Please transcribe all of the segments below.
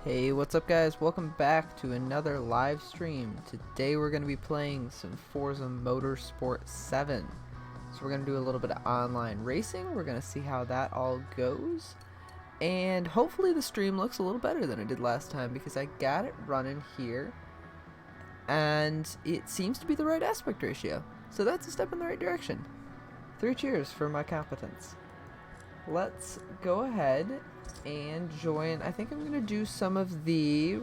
Hey, what's up guys? Welcome back to another live stream. Today we're going to be playing some Forza Motorsport 7. So we're going to do a little bit of online racing. We're going to see how that all goes. And hopefully the stream looks a little better than it did last time because I got it running here. And it seems to be the right aspect ratio. So that's a step in the right direction. 3 cheers for my competence. Let's go ahead and join. I think I'm going to do some of the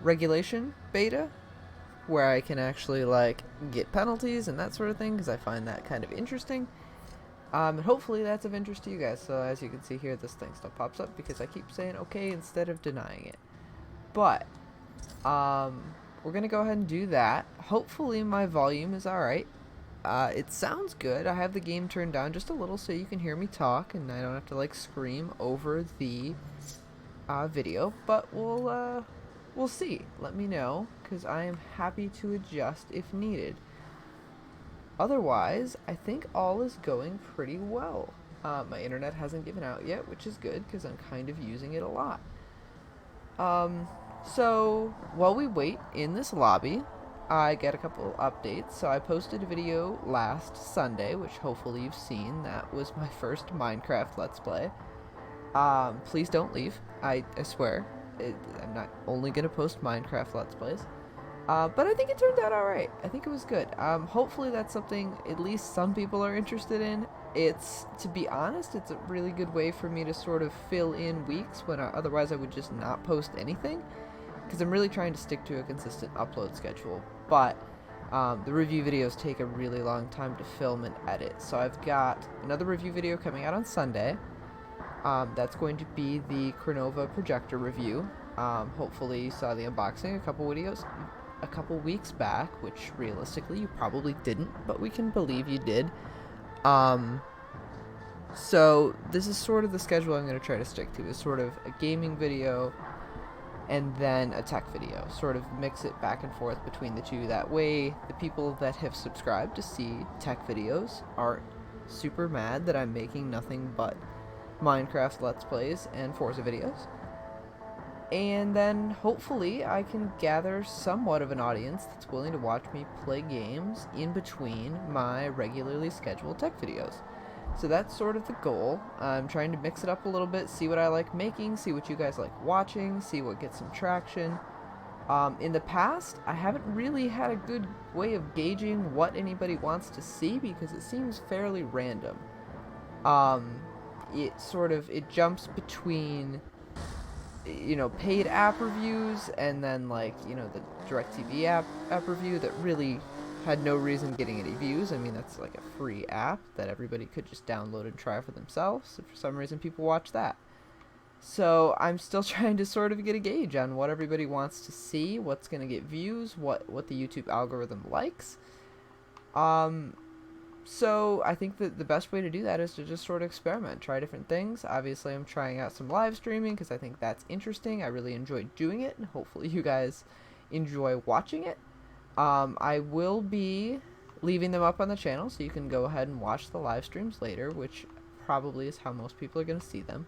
regulation beta where I can actually like get penalties and that sort of thing because I find that kind of interesting. And hopefully that's of interest to you guys. So as you can see here, this thing still pops up because I keep saying okay instead of denying it. But we're going to go ahead and do that. Hopefully my volume is alright. It sounds good. I have the game turned down just a little so you can hear me talk and I don't have to like scream over the video, but we'll see. Let me know because I am happy to adjust if needed. Otherwise, I think all is going pretty well. My internet hasn't given out yet, which is good because I'm kind of using it a lot. So while we wait in this lobby, I get a couple updates. So I posted a video last Sunday, which hopefully you've seen. That was my first Minecraft Let's Play. Please don't leave. I swear. I'm not only going to post Minecraft Let's Plays. But I think it turned out alright. I think it was good. Hopefully that's something at least some people are interested in. To be honest, it's a really good way for me to sort of fill in weeks when otherwise I would just not post anything. Because I'm really trying to stick to a consistent upload schedule. But the review videos take a really long time to film and edit. So I've got another review video coming out on Sunday. That's going to be the Cronova projector review. Hopefully you saw the unboxing a couple weeks back, which realistically you probably didn't, but we can believe you did. So this is sort of the schedule I'm going to try to stick to, is sort of a gaming video and then a tech video, sort of mix it back and forth between the two. That way the people that have subscribed to see tech videos aren't super mad that I'm making nothing but Minecraft Let's Plays and Forza videos. And then hopefully I can gather somewhat of an audience that's willing to watch me play games in between my regularly scheduled tech videos. So that's sort of the goal. I'm trying to mix it up a little bit, see what I like making, see what you guys like watching, see what gets some traction. In the past, I haven't really had a good way of gauging what anybody wants to see because it seems fairly random. It jumps between, paid app reviews and then like, the DirecTV app review that really had no reason getting any views. I mean, that's like a free app that everybody could just download and try for themselves. So for some reason, people watch that. So I'm still trying to sort of get a gauge on what everybody wants to see, what's going to get views, what the YouTube algorithm likes. So I think that the best way to do that is to just sort of experiment, try different things. Obviously, I'm trying out some live streaming because I think that's interesting. I really enjoy doing it, and hopefully you guys enjoy watching it. I will be leaving them up on the channel, so you can go ahead and watch the live streams later, which probably is how most people are going to see them.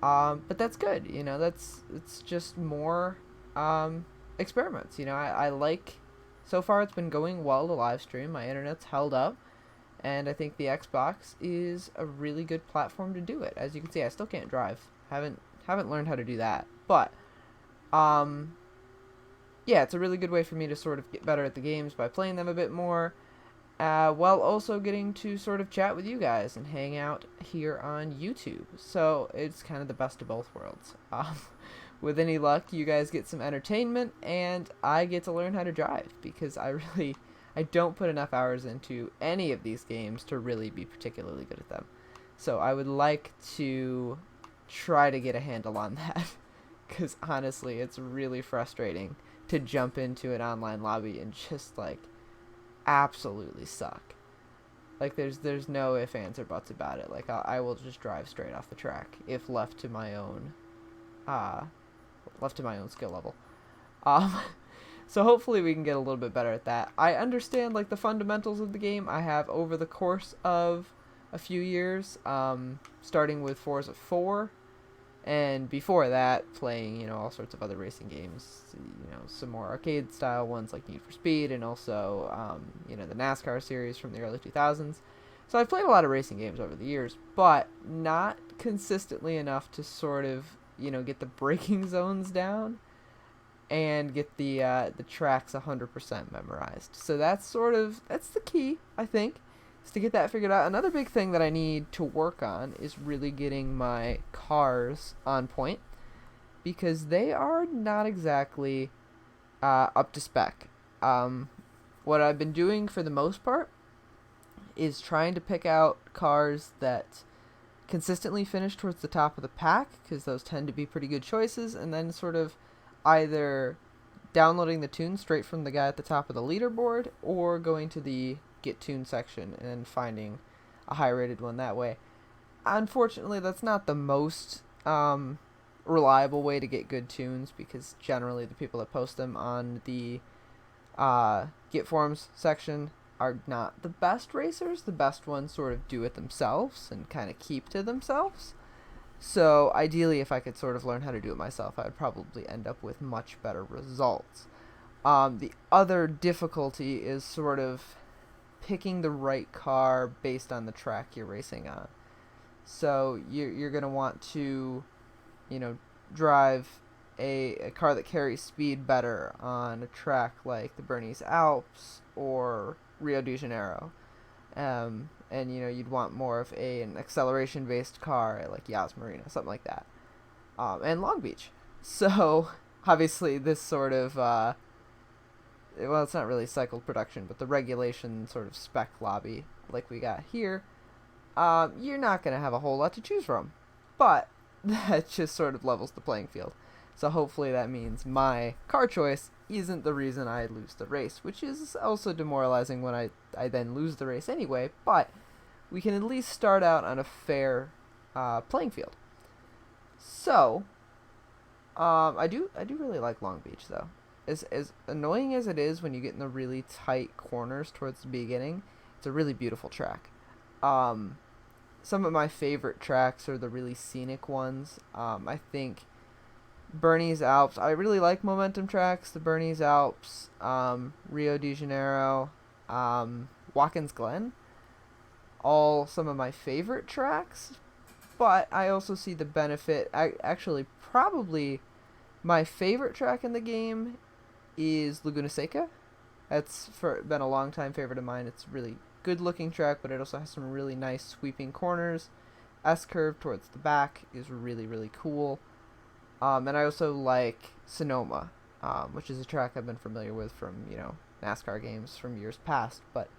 But that's good, it's just more experiments. I like, so far it's been going well to live stream. My internet's held up, and I think the Xbox is a really good platform to do it. As you can see, I still can't drive. Haven't learned how to do that, but yeah, it's a really good way for me to sort of get better at the games by playing them a bit more, while also getting to sort of chat with you guys and hang out here on YouTube. So it's kind of the best of both worlds. With any luck, you guys get some entertainment, and I get to learn how to drive, because I don't put enough hours into any of these games to really be particularly good at them. So I would like to try to get a handle on that, because honestly, it's really frustrating to jump into an online lobby and just like absolutely suck. Like there's no ifs, ands, or buts about it. Like I will just drive straight off the track if left to my own skill level. So hopefully we can get a little bit better at that. I understand like the fundamentals of the game. I have over the course of a few years, starting with Forza 4 And before that, playing, all sorts of other racing games, some more arcade style ones like Need for Speed, and also, the NASCAR series from the early 2000s. So I've played a lot of racing games over the years, but not consistently enough to sort of, get the braking zones down and get the tracks 100% memorized. So that's the key, I think, is to get that figured out. Another big thing that I need to work on is really getting my cars on point, because they are not exactly up to spec. What I've been doing for the most part is trying to pick out cars that consistently finish towards the top of the pack, because those tend to be pretty good choices, and then sort of either downloading the tunes straight from the guy at the top of the leaderboard, or going to the get tune section and finding a high rated one that way. Unfortunately, that's not the most reliable way to get good tunes, because generally the people that post them on the get forums section are not the best racers. The best ones sort of do it themselves and kind of keep to themselves. So ideally, if I could sort of learn how to do it myself, I'd probably end up with much better results. The other difficulty is sort of picking the right car based on the track you're racing on. So you're going to want to, drive a car that carries speed better on a track like the Bernese Alps or Rio de Janeiro. And you'd want more of an acceleration based car like Yas Marina, something like that, and Long Beach. So obviously this sort of it's not really cycled production, but the regulation sort of spec lobby like we got here, you're not going to have a whole lot to choose from, but that just sort of levels the playing field. So hopefully that means my car choice isn't the reason I lose the race, which is also demoralizing when I then lose the race anyway, but we can at least start out on a fair playing field. So, I do really like Long Beach, though. As annoying as it is when you get in the really tight corners towards the beginning, it's a really beautiful track. Some of my favorite tracks are the really scenic ones. I think Bernese Alps, I really like momentum tracks. The Bernese Alps, Rio de Janeiro, Watkins Glen, all some of my favorite tracks. But I also see the benefit. Actually, probably my favorite track in the game is Laguna Seca. That's been a long time favorite of mine. It's a really good looking track, but it also has some really nice sweeping corners. S-curve towards the back is really, really cool. And I also like Sonoma, which is a track I've been familiar with from, NASCAR games from years past. But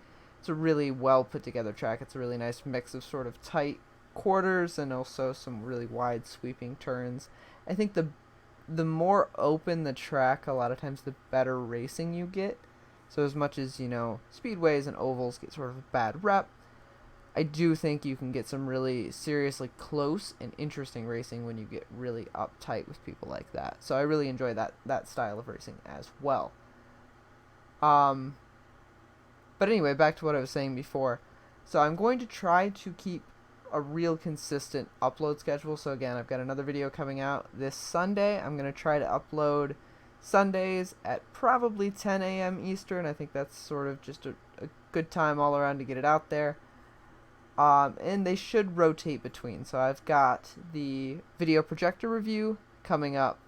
it's a really well put together track. It's a really nice mix of sort of tight quarters and also some really wide sweeping turns. I think the more open the track, a lot of times the better racing you get. So as much as, speedways and ovals get sort of a bad rep, I do think you can get some really seriously close and interesting racing when you get really uptight with people like that. So I really enjoy that style of racing as well. But anyway, back to what I was saying before. So I'm going to try to keep a real consistent upload schedule. So again, I've got another video coming out this Sunday. I'm going to try to upload Sundays at probably 10 a.m. Eastern. I think that's sort of just a good time all around to get it out there. And they should rotate between. So I've got the video projector review coming up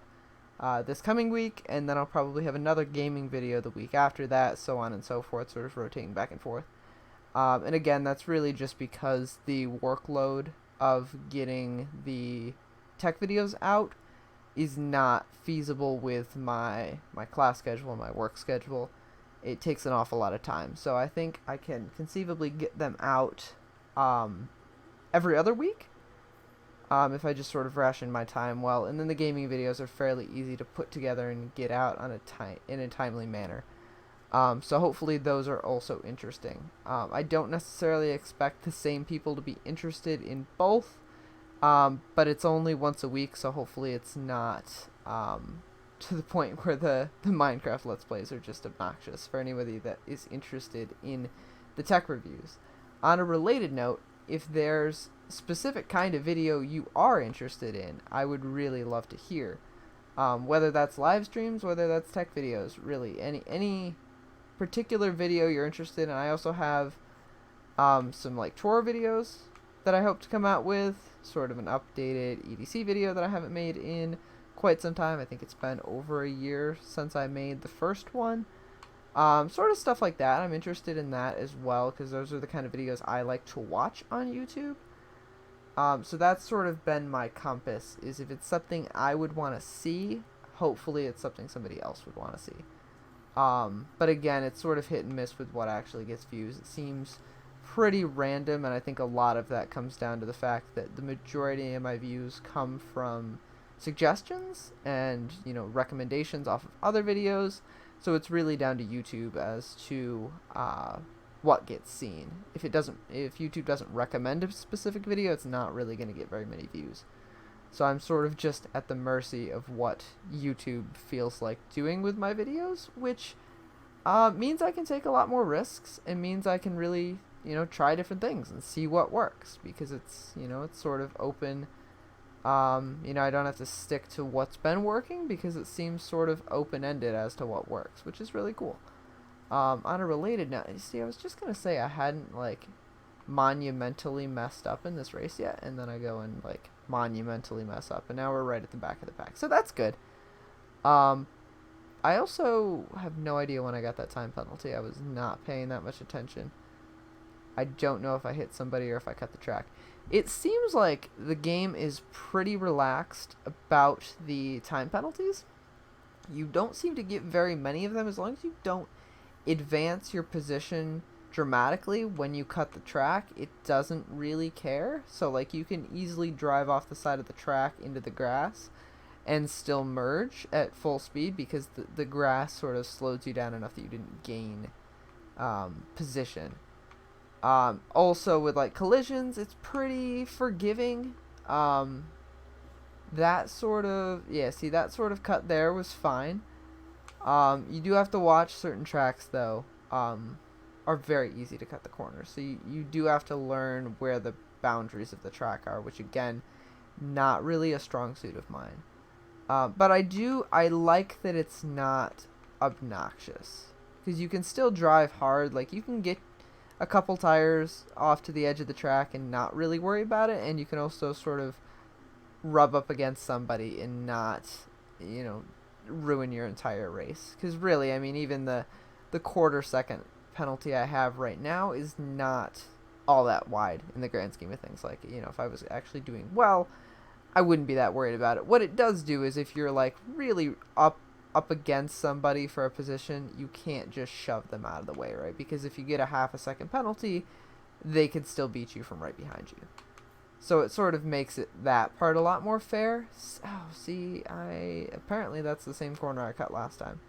this coming week, and then I'll probably have another gaming video the week after that, so on and so forth, sort of rotating back and forth. And again, that's really just because the workload of getting the tech videos out is not feasible with my class schedule and my work schedule. It takes an awful lot of time. So I think I can conceivably get them out every other week if I just sort of ration my time well. And then the gaming videos are fairly easy to put together and get out on in a timely manner. So hopefully those are also interesting. I don't necessarily expect the same people to be interested in both, but it's only once a week, so hopefully it's not to the point where the Minecraft Let's Plays are just obnoxious for anybody that is interested in the tech reviews. On a related note, if there's specific kind of video you are interested in, I would really love to hear. Whether that's live streams, whether that's tech videos, really any particular video you're interested in. I also have some like tour videos that I hope to come out with, sort of an updated EDC video that I haven't made in quite some time. I think it's been over a year since I made the first one. Sort of stuff like that. I'm interested in that as well, because those are the kind of videos I like to watch on YouTube. So that's sort of been my compass, is if it's something I would want to see, hopefully it's something somebody else would want to see. But again, it's sort of hit and miss with what actually gets views. It seems pretty random, and I think a lot of that comes down to the fact that the majority of my views come from suggestions and, you know, recommendations off of other videos. So it's really down to YouTube as to what gets seen. If YouTube doesn't recommend a specific video, it's not really going to get very many views. So I'm sort of just at the mercy of what YouTube feels like doing with my videos, which means I can take a lot more risks, and means I can really, you know, try different things and see what works, because it's, you know, it's sort of open. You know, I don't have to stick to what's been working, because it seems sort of open-ended as to what works, which is really cool. On a related note, you see, I was just going to say I hadn't, like, monumentally messed up in this race yet, and then I go and, like, monumentally mess up, and now we're right at the back of the pack. So that's good. I also have no idea when I got that time penalty. I was not paying that much attention. I don't know if I hit somebody or if I cut the track. It seems like the game is pretty relaxed about the time penalties. You don't seem to get very many of them, as long as you don't advance your position dramatically when you cut the track. It doesn't really care. So, like, you can easily drive off the side of the track into the grass and still merge at full speed, because the grass sort of slows you down enough that you didn't gain position. Also with, like, collisions, it's pretty forgiving. That sort of cut there was fine. You do have to watch certain tracks, though, are very easy to cut the corners. So you do have to learn where the boundaries of the track are, which, again, not really a strong suit of mine. But I like that it's not obnoxious, because you can still drive hard. Like, you can get a couple tires off to the edge of the track and not really worry about it, and you can also sort of rub up against somebody and not, you know, ruin your entire race. Because really, I mean, even the quarter second penalty I have right now is not all that wide in the grand scheme of things. Like, you know, if I was actually doing well, I wouldn't be that worried about it. What it does do is, if you're, like, really up against somebody for a position, you can't just shove them out of the way, right? Because if you get a half a second penalty, they could still beat you from right behind you. So it sort of makes that part a lot more fair. Oh, see, apparently that's the same corner I cut last time.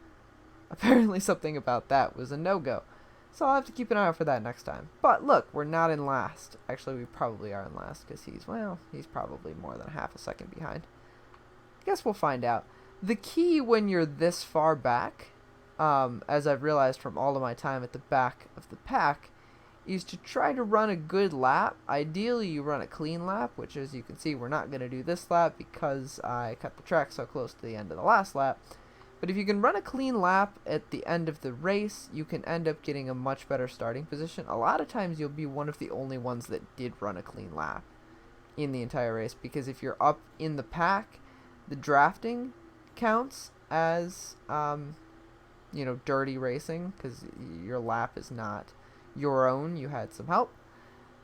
Apparently something about that was a no-go. So I'll have to keep an eye out for that next time. But look, we're not in last. Actually, we probably are in last, because he's probably more than half a second behind. I guess we'll find out. The key when you're this far back, as I've realized from all of my time at the back of the pack, is to try to run a good lap. Ideally, you run a clean lap, which, as you can see, we're not going to do this lap because I cut the track so close to the end of the last lap. But if you can run a clean lap at the end of the race, you can end up getting a much better starting position. A lot of times you'll be one of the only ones that did run a clean lap in the entire race, because if you're up in the pack, the drafting counts as, you know, dirty racing, because your lap is not your own. You had some help.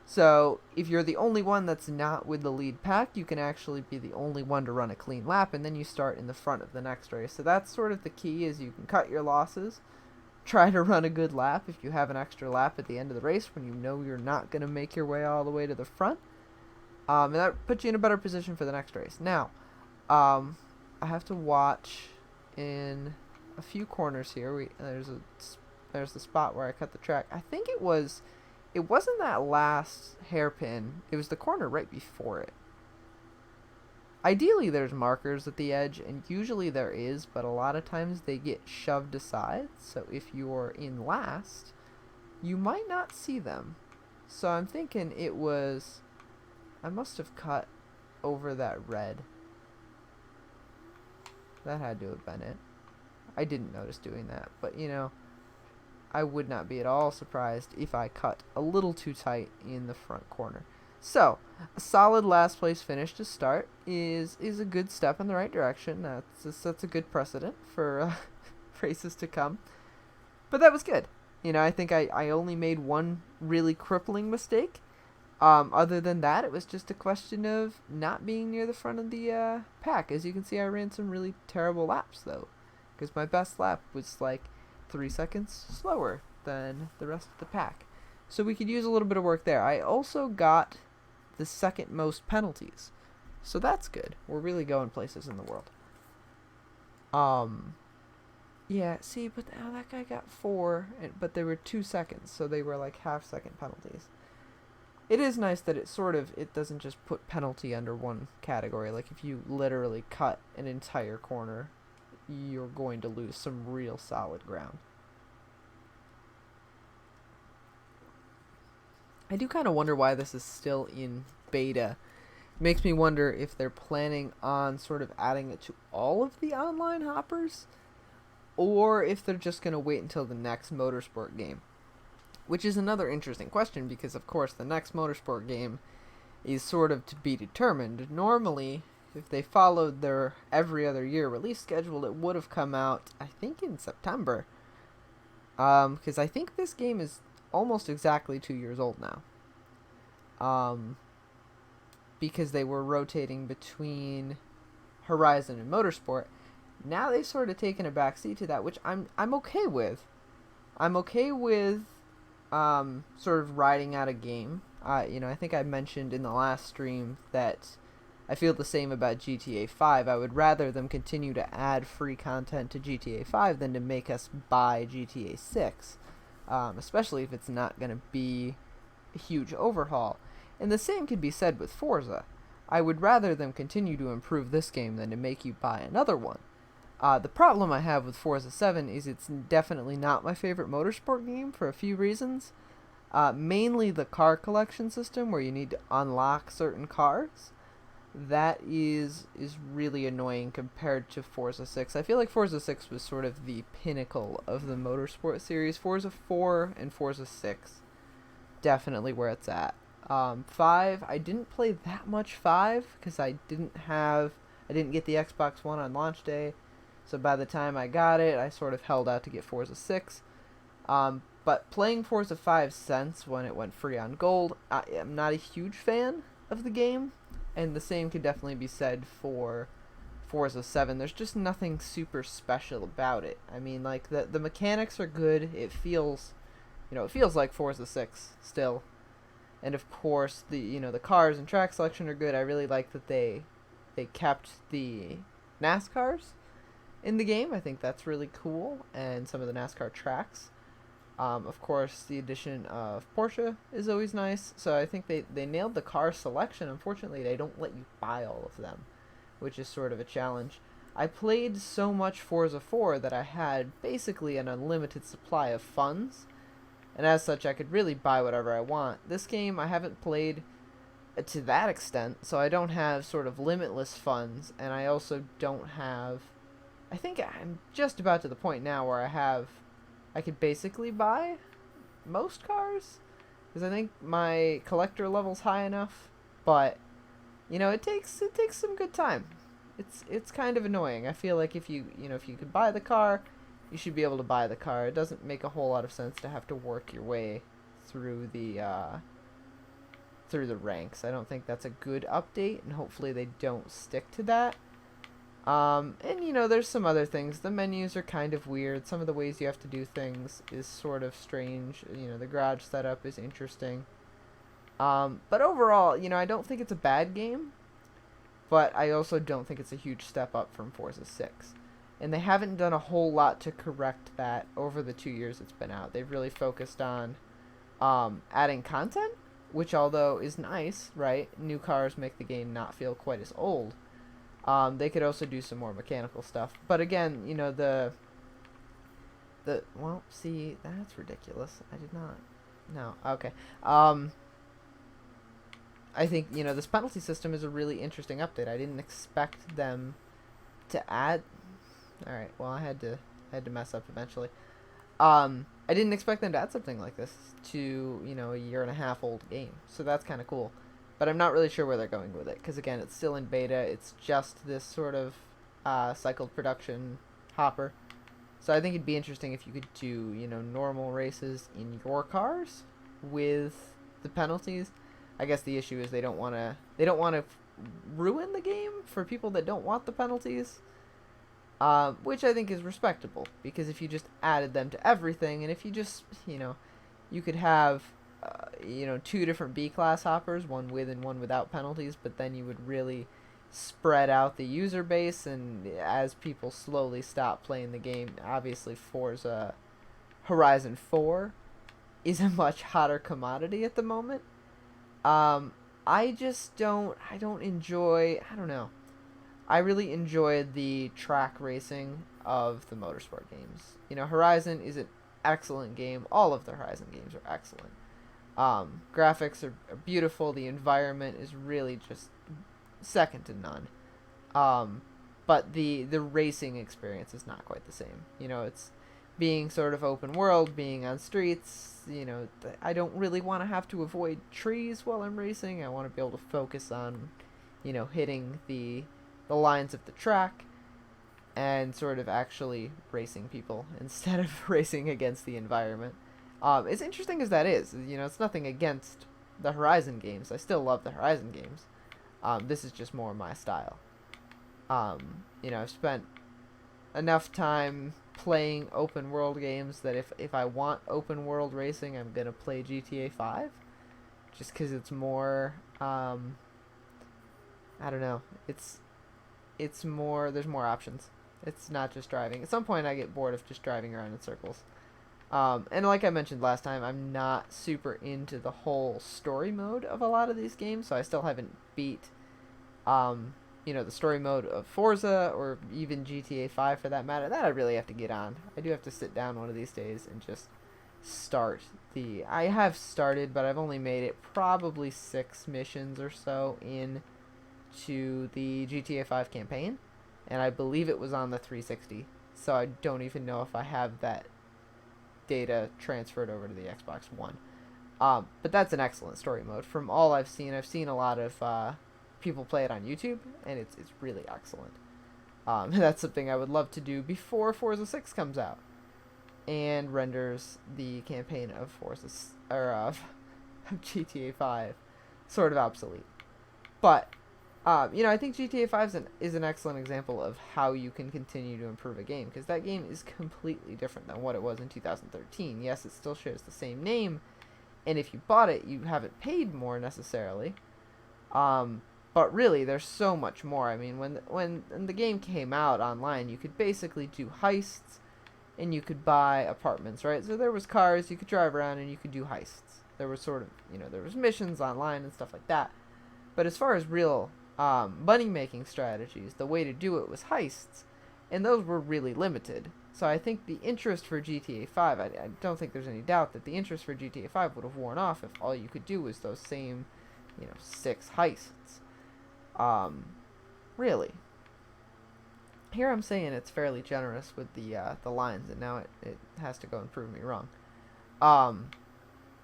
So if you're the only one that's not with the lead pack, you can actually be the only one to run a clean lap, and then you start in the front of the next race. So that's sort of the key, is you can cut your losses, try to run a good lap if you have an extra lap at the end of the race when you know you're not going to make your way all the way to the front. And that puts you in a better position for the next race. Now, I have to watch in a few corners here. There's the spot where I cut the track. I think it wasn't that last hairpin. It was the corner right before it. Ideally, there's markers at the edge, and usually there is, but a lot of times they get shoved aside. So if you're in last, you might not see them. So I'm thinking it was... I must have cut over that red. That had to have been it. I didn't notice doing that, but you know, I would not be at all surprised if I cut a little too tight in the front corner. So, a solid last place finish to start is a good step in the right direction. That's a good precedent for races to come. But that was good. You know, I think I only made one really crippling mistake. Other than that, it was just a question of not being near the front of the pack. As you can see, I ran some really terrible laps, though. Because my best lap was like 3 seconds slower than the rest of the pack. So we could use a little bit of work there. I also got the second most penalties. So that's good. We're really going places in the world. Yeah, see, but that guy got 4, but they were 2 seconds, so they were like half-second penalties. It is nice that it doesn't just put penalty under one category. Like, if you literally cut an entire corner, you're going to lose some real solid ground. I do kind of wonder why this is still in beta. It makes me wonder if they're planning on sort of adding it to all of the online hoppers, or if they're just going to wait until the next Motorsport game. Which is another interesting question, because of course the next Motorsport game is sort of to be determined. Normally, if they followed their every other year release schedule, it would have come out, I think, in September. Because I think this game is almost exactly 2 years old now. Because they were rotating between Horizon and Motorsport. Now they've sort of taken a backseat to that, which I'm okay with. I'm okay with sort of riding out a game. You know, I think I mentioned in the last stream that I feel the same about GTA 5. I would rather them continue to add free content to GTA 5 than to make us buy GTA 6. Especially if it's not going to be a huge overhaul. And the same could be said with Forza. I would rather them continue to improve this game than to make you buy another one. The problem I have with Forza 7 is it's definitely not my favorite motorsport game for a few reasons. Mainly the car collection system, where you need to unlock certain cars. That is really annoying compared to Forza 6. I feel like Forza 6 was sort of the pinnacle of the motorsport series. Forza 4 and Forza 6, definitely where it's at. 5, I didn't play that much 5, because I didn't get the Xbox One on launch day. So by the time I got it, I sort of held out to get Forza 6. But playing Forza 5 since when it went free on Gold, I am not a huge fan of the game. And the same could definitely be said for Forza 7. There's just nothing super special about it. I mean, like, the mechanics are good. It feels like Forza 6 still. And of course, the cars and track selection are good. I really like that they kept the NASCARs in the game. I think that's really cool, and some of the NASCAR tracks. Of course, the addition of Porsche is always nice, so I think they nailed the car selection. Unfortunately, they don't let you buy all of them, which is sort of a challenge. I played so much Forza 4 that I had basically an unlimited supply of funds, and as such, I could really buy whatever I want. This game, I haven't played to that extent, so I don't have sort of limitless funds, and I also don't have... I think I'm just about to the point now where I could basically buy most cars, because I think my collector level's high enough, but it takes some good time. It's kind of annoying. I feel like if you could buy the car, you should be able to buy the car. It doesn't make a whole lot of sense to have to work your way through the ranks. I don't think that's a good update, and hopefully they don't stick to that. And there's some other things. The menus are kind of weird. Some of the ways you have to do things is sort of strange. The garage setup is interesting. But overall, I don't think it's a bad game, but I also don't think it's a huge step up from Forza 6. And they haven't done a whole lot to correct that over the 2 years it's been out. They've really focused on adding content, which although is nice, right? New cars make the game not feel quite as old. They could also do some more mechanical stuff. But again, well, see, that's ridiculous. I did not. No. Okay. Um, I think this penalty system is a really interesting update. I didn't expect them to add. All right. Well, I had to mess up eventually. I didn't expect them to add something like this to a year and a half old game. So that's kind of cool. But I'm not really sure where they're going with it because again, it's still in beta. It's just this sort of cycled production hopper. So I think it'd be interesting if you could do normal races in your cars with the penalties. I guess the issue is they don't want to ruin the game for people that don't want the penalties, which I think is respectable because if you just added them to everything, and if you just you could have two different B class hoppers, one with and one without penalties, but then you would really spread out the user base, and as people slowly stop playing the game, obviously Forza Horizon 4 is a much hotter commodity at the moment. Um, I don't enjoy, I don't know. I really enjoyed the track racing of the motorsport games. Horizon is an excellent game. All of the Horizon games are excellent. Graphics are beautiful. The environment is really just second to none. Um, but the racing experience is not quite the same. It's being sort of open world, being on streets. I don't really want to have to avoid trees while I'm racing. I want to be able to focus on, hitting the lines of the track and sort of actually racing people instead of racing against the environment. As interesting as that is, it's nothing against the Horizon games. I still love the Horizon games. This is just more my style. I've spent enough time playing open world games that if I want open world racing, I'm gonna play GTA 5, just because it's more. I don't know. It's more. There's more options. It's not just driving. At some point, I get bored of just driving around in circles. And like I mentioned last time, I'm not super into the whole story mode of a lot of these games, so I still haven't beat the story mode of Forza or even GTA 5 for that matter. That I really have to get on. I do have to sit down one of these days and just start the. I have started, but I've only made it probably 6 missions or so in to the GTA 5 campaign, and I believe it was on the 360. So I don't even know if I have that data transferred over to the Xbox One. But that's an excellent story mode. From all I've seen a lot of people play it on YouTube, and it's really excellent. That's something I would love to do before Forza 6 comes out and renders the campaign of of GTA 5 sort of obsolete. But I think GTA 5 is an excellent example of how you can continue to improve a game, because that game is completely different than what it was in 2013. Yes, it still shares the same name, and if you bought it, you haven't paid more necessarily. But really, there's so much more. I mean, when the game came out online, you could basically do heists, and you could buy apartments, right? So there was cars, you could drive around, and you could do heists. There was sort of, there was missions online and stuff like that. But as far as real money-making strategies, the way to do it was heists, and those were really limited. So I think the interest for GTA 5, I don't think there's any doubt that the interest for GTA 5 would have worn off if all you could do was those same, 6 heists. Really. Here I'm saying it's fairly generous with the lines, and now it has to go and prove me wrong. Um,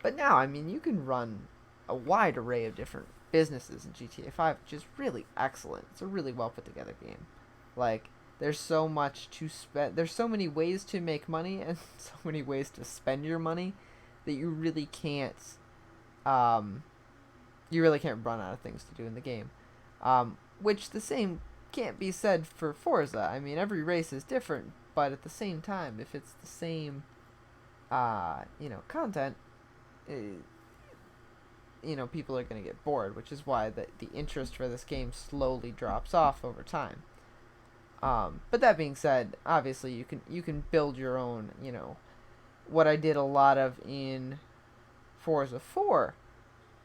but now, I mean, you can run a wide array of different businesses in GTA 5, which is really excellent. It's a really well put together game. Like, there's so much to spend. There's so many ways to make money and so many ways to spend your money that um, you really can't run out of things to do in the game. Which the same can't be said for Forza. I mean, every race is different, but at the same time, if it's the same, content, uh, people are going to get bored, which is why the interest for this game slowly drops off over time. But that being said, obviously you can build your own. What I did a lot of in Forza 4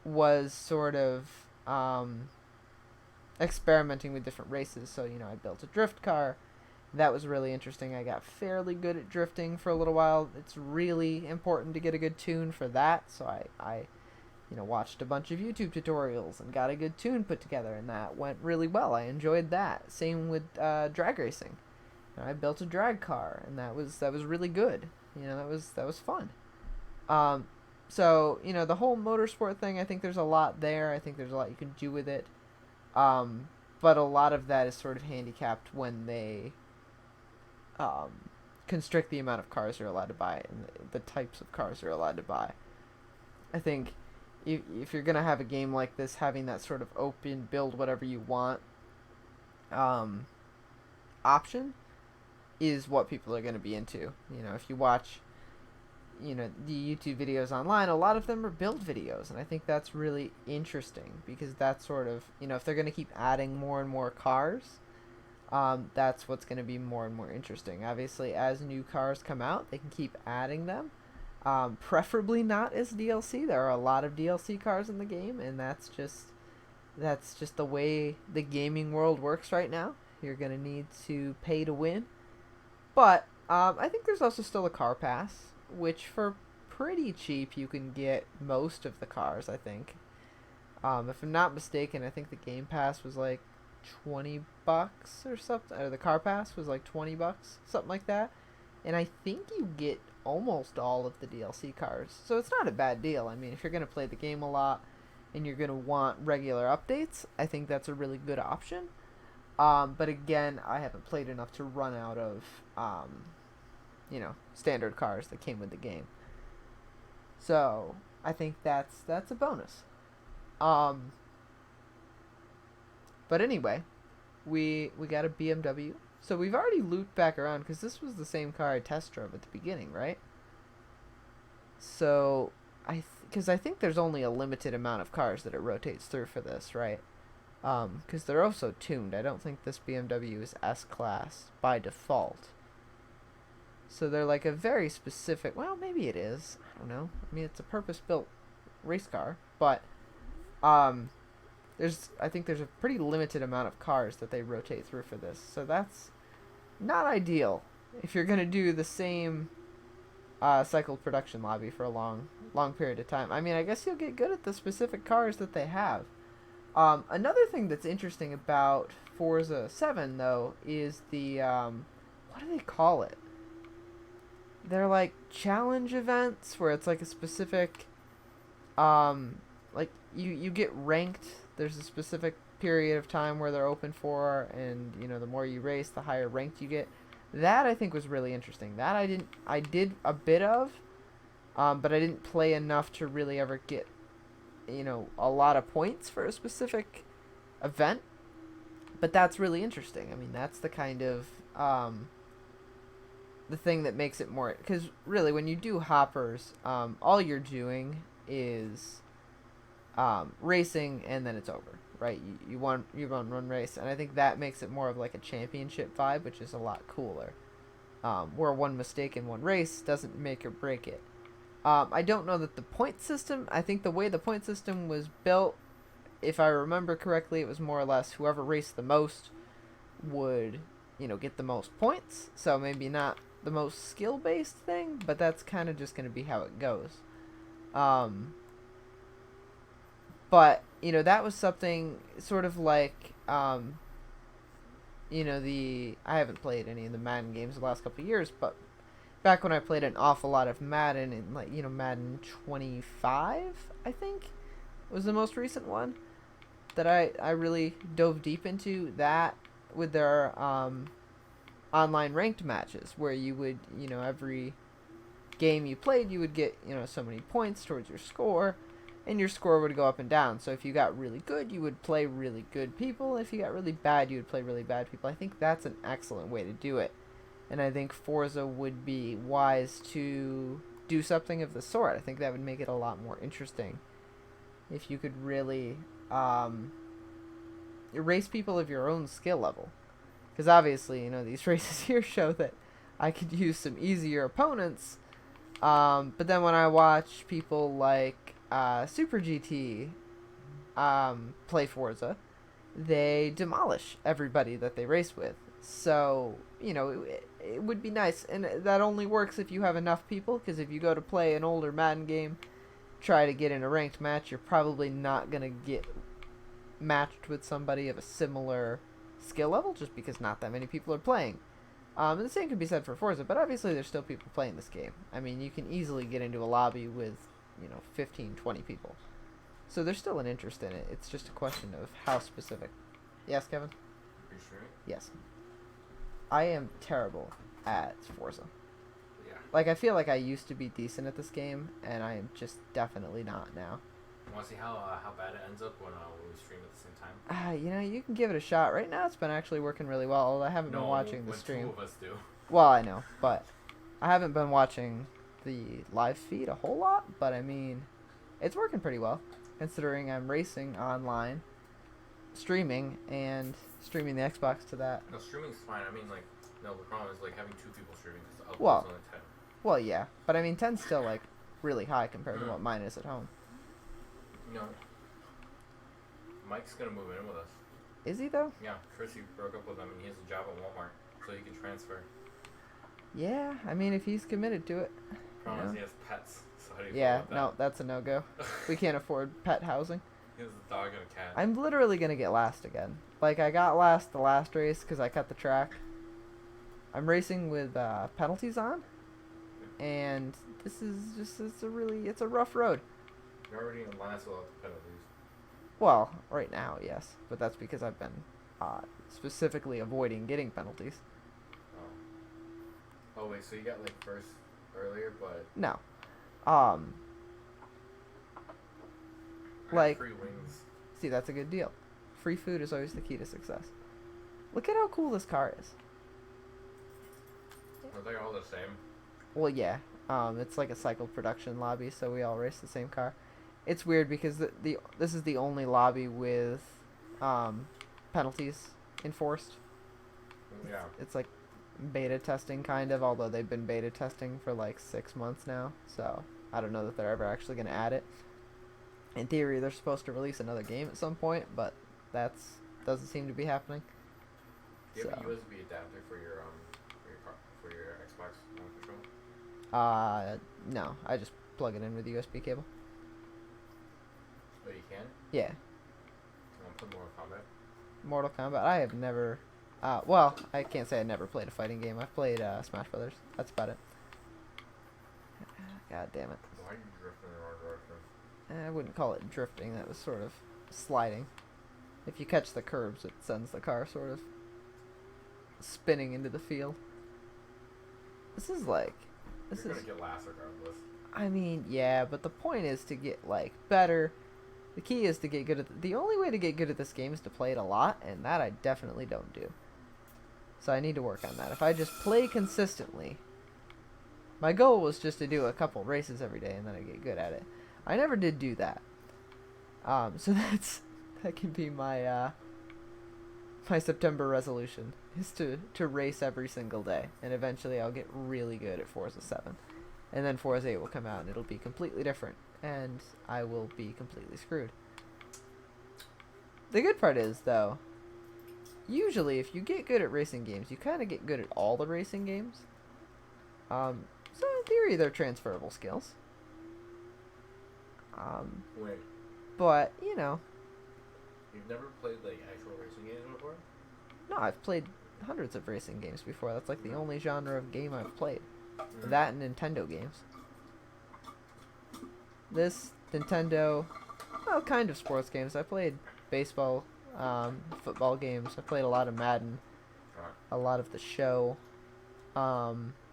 was sort of experimenting with different races. So I built a drift car, That was really interesting. I got fairly good at drifting for a little while. It's really important to get a good tune for that, so I watched a bunch of YouTube tutorials and got a good tune put together, and that went really well. I enjoyed that. Same with drag racing. I built a drag car, and that was really good. That was fun. Um, so the whole motorsport thing, I think there's a lot there. I think there's a lot you can do with it. Um, but a lot of that is sort of handicapped when they um, constrict the amount of cars you're allowed to buy and the types of cars you're allowed to buy. I think if you're gonna have a game like this, having that sort of open build whatever you want um, option is what people are gonna be into. If you watch the YouTube videos online, a lot of them are build videos, and I think that's really interesting because that's sort of if they're gonna keep adding more and more cars, that's what's gonna be more and more interesting. Obviously, as new cars come out, they can keep adding them. Preferably not as DLC. There are a lot of DLC cars in the game, and that's just the way the gaming world works right now. You're gonna need to pay to win, but I think there's also still a car pass, which for pretty cheap you can get most of the cars. I think, if I'm not mistaken, I think the game pass was like $20 or something, or the car pass was like $20, something like that. And I think you get almost all of the DLC cars. So it's not a bad deal. I mean, if you're going to play the game a lot and you're going to want regular updates, I think that's a really good option. But again, I haven't played enough to run out of, standard cars that came with the game. So I think that's a bonus. But anyway, we got a BMW. So we've already looped back around because this was the same car I test drove at the beginning, right? So because I think there's only a limited amount of cars that it rotates through for this, right? Because they're also tuned. I don't think this BMW is S-Class by default. So they're like a very specific, well, maybe it is. I don't know. I mean, it's a purpose-built race car, but I think there's a pretty limited amount of cars that they rotate through for this. So that's not ideal if you're going to do the same cycled production lobby for a long period of time. I mean, I guess you'll get good at the specific cars that they have. Another thing that's interesting about Forza 7, though, is the, what do they call it? They're like challenge events where it's like a specific, like you get ranked. There's a specific period of time where they're open for, and the more you race, the higher ranked you get. That I think was really interesting. That I did a bit of, but I didn't play enough to really ever get a lot of points for a specific event. But that's really interesting. I mean, that's the kind of the thing that makes it more, because really when you do hoppers, all you're doing is racing, and then it's over, right? You run one race, and I think that makes it more of like a championship vibe, which is a lot cooler. Where one mistake in one race doesn't make or break it. I don't know that the point system, I think the way the point system was built, if I remember correctly, it was more or less whoever raced the most would, get the most points. So maybe not the most skill-based thing, but that's kind of just going to be how it goes. But, that was something sort of like, I haven't played any of the Madden games the last couple of years, but back when I played an awful lot of Madden, in Madden 25, I think, was the most recent one that I really dove deep into, that with their online ranked matches, where you would, every game you played, you would get, so many points towards your score, and your score would go up and down. So if you got really good, you would play really good people. If you got really bad, you would play really bad people. I think that's an excellent way to do it. And I think Forza would be wise to do something of the sort. I think that would make it a lot more interesting if you could really race people of your own skill level. Because obviously, these races here show that I could use some easier opponents. But then when I watch people like Super GT play Forza, they demolish everybody that they race with. So, it would be nice. And that only works if you have enough people, because if you go to play an older Madden game, try to get in a ranked match, you're probably not going to get matched with somebody of a similar skill level, just because not that many people are playing. And the same can be said for Forza, but obviously there's still people playing this game. I mean, you can easily get into a lobby with, 15, 20 people. So there's still an interest in it. It's just a question of how specific. Yes, Kevin? Are you sure? Yes. I am terrible at Forza. Yeah. Like, I feel like I used to be decent at this game, and I am just definitely not now. You want to see how bad it ends up when we stream at the same time? You can give it a shot. Right now, it's been actually working really well, although I haven't been watching the when stream. two of us do. Well, I know, but I haven't been watching the live feed a whole lot, but I mean, it's working pretty well, considering I'm racing online, streaming the Xbox to that. No, streaming's fine. I mean, like, no, the problem is, like, having two people streaming because the Well, upload's only 10. Well, yeah, but I mean, 10's still, like, really high compared to what mine is at home. Mike's gonna move in with us. Is he, though? Yeah, Chrissy broke up with him, and he has a job at Walmart, so he can transfer. Yeah, I mean, if he's committed to it. Problem is he has pets, so how do you Yeah, feel about no, that's a no-go. We can't afford pet housing. He has a dog and a cat. I'm literally going to get last again. Like, I got last the last race because I cut the track. I'm racing with penalties on, and this is just, it's a rough road. You're already in last without the penalties. Well, right now, yes, but that's because I've been specifically avoiding getting penalties. Oh wait, so you got like first earlier, but No. like free wings. See, that's a good deal. Free food is always the key to success. Look at how cool this car is. Are they all the same? Well, yeah. It's like a cycle production lobby, so we all race the same car. It's weird because this is the only lobby with penalties enforced. Yeah. It's like beta testing kind of, although they've been beta testing for like 6 months now, so I don't know that they're ever actually going to add it. In theory, they're supposed to release another game at some point, but doesn't seem to be happening. Do you have a USB adapter for your Xbox controller? No, I just plug it in with a USB cable. Oh, you can? Yeah. You want to play Mortal Kombat. I have never. Well, I can't say I never played a fighting game. I've played Smash Brothers. That's about it. God damn it. Why are you drifting in the wrong direction? I wouldn't call it drifting. That was sort of sliding. If you catch the curbs, it sends the car sort of spinning into the field. You're gonna get last regardless. I mean, yeah, but the point is to get like better. The key is to get good at the only way to get good at this game is to play it a lot, and that I definitely don't do. So I need to work on that. If I just play consistently, my goal was just to do a couple races every day and then I get good at it. I never did do that. So that can be my my September resolution is to race every single day, and eventually I'll get really good at Forza 7. And then Forza 8 will come out and it'll be completely different, and I will be completely screwed. The good part is, though, usually if you get good at racing games, you kind of get good at all the racing games. So in theory, they're transferable skills. Wait. But, You've never played, like, actual racing games before? No, I've played hundreds of racing games before. That's like the only genre of game I've played. That and Nintendo games. This, Nintendo, well, kind of sports games. I played baseball, football games. I played a lot of Madden, a lot of the show, NASCAR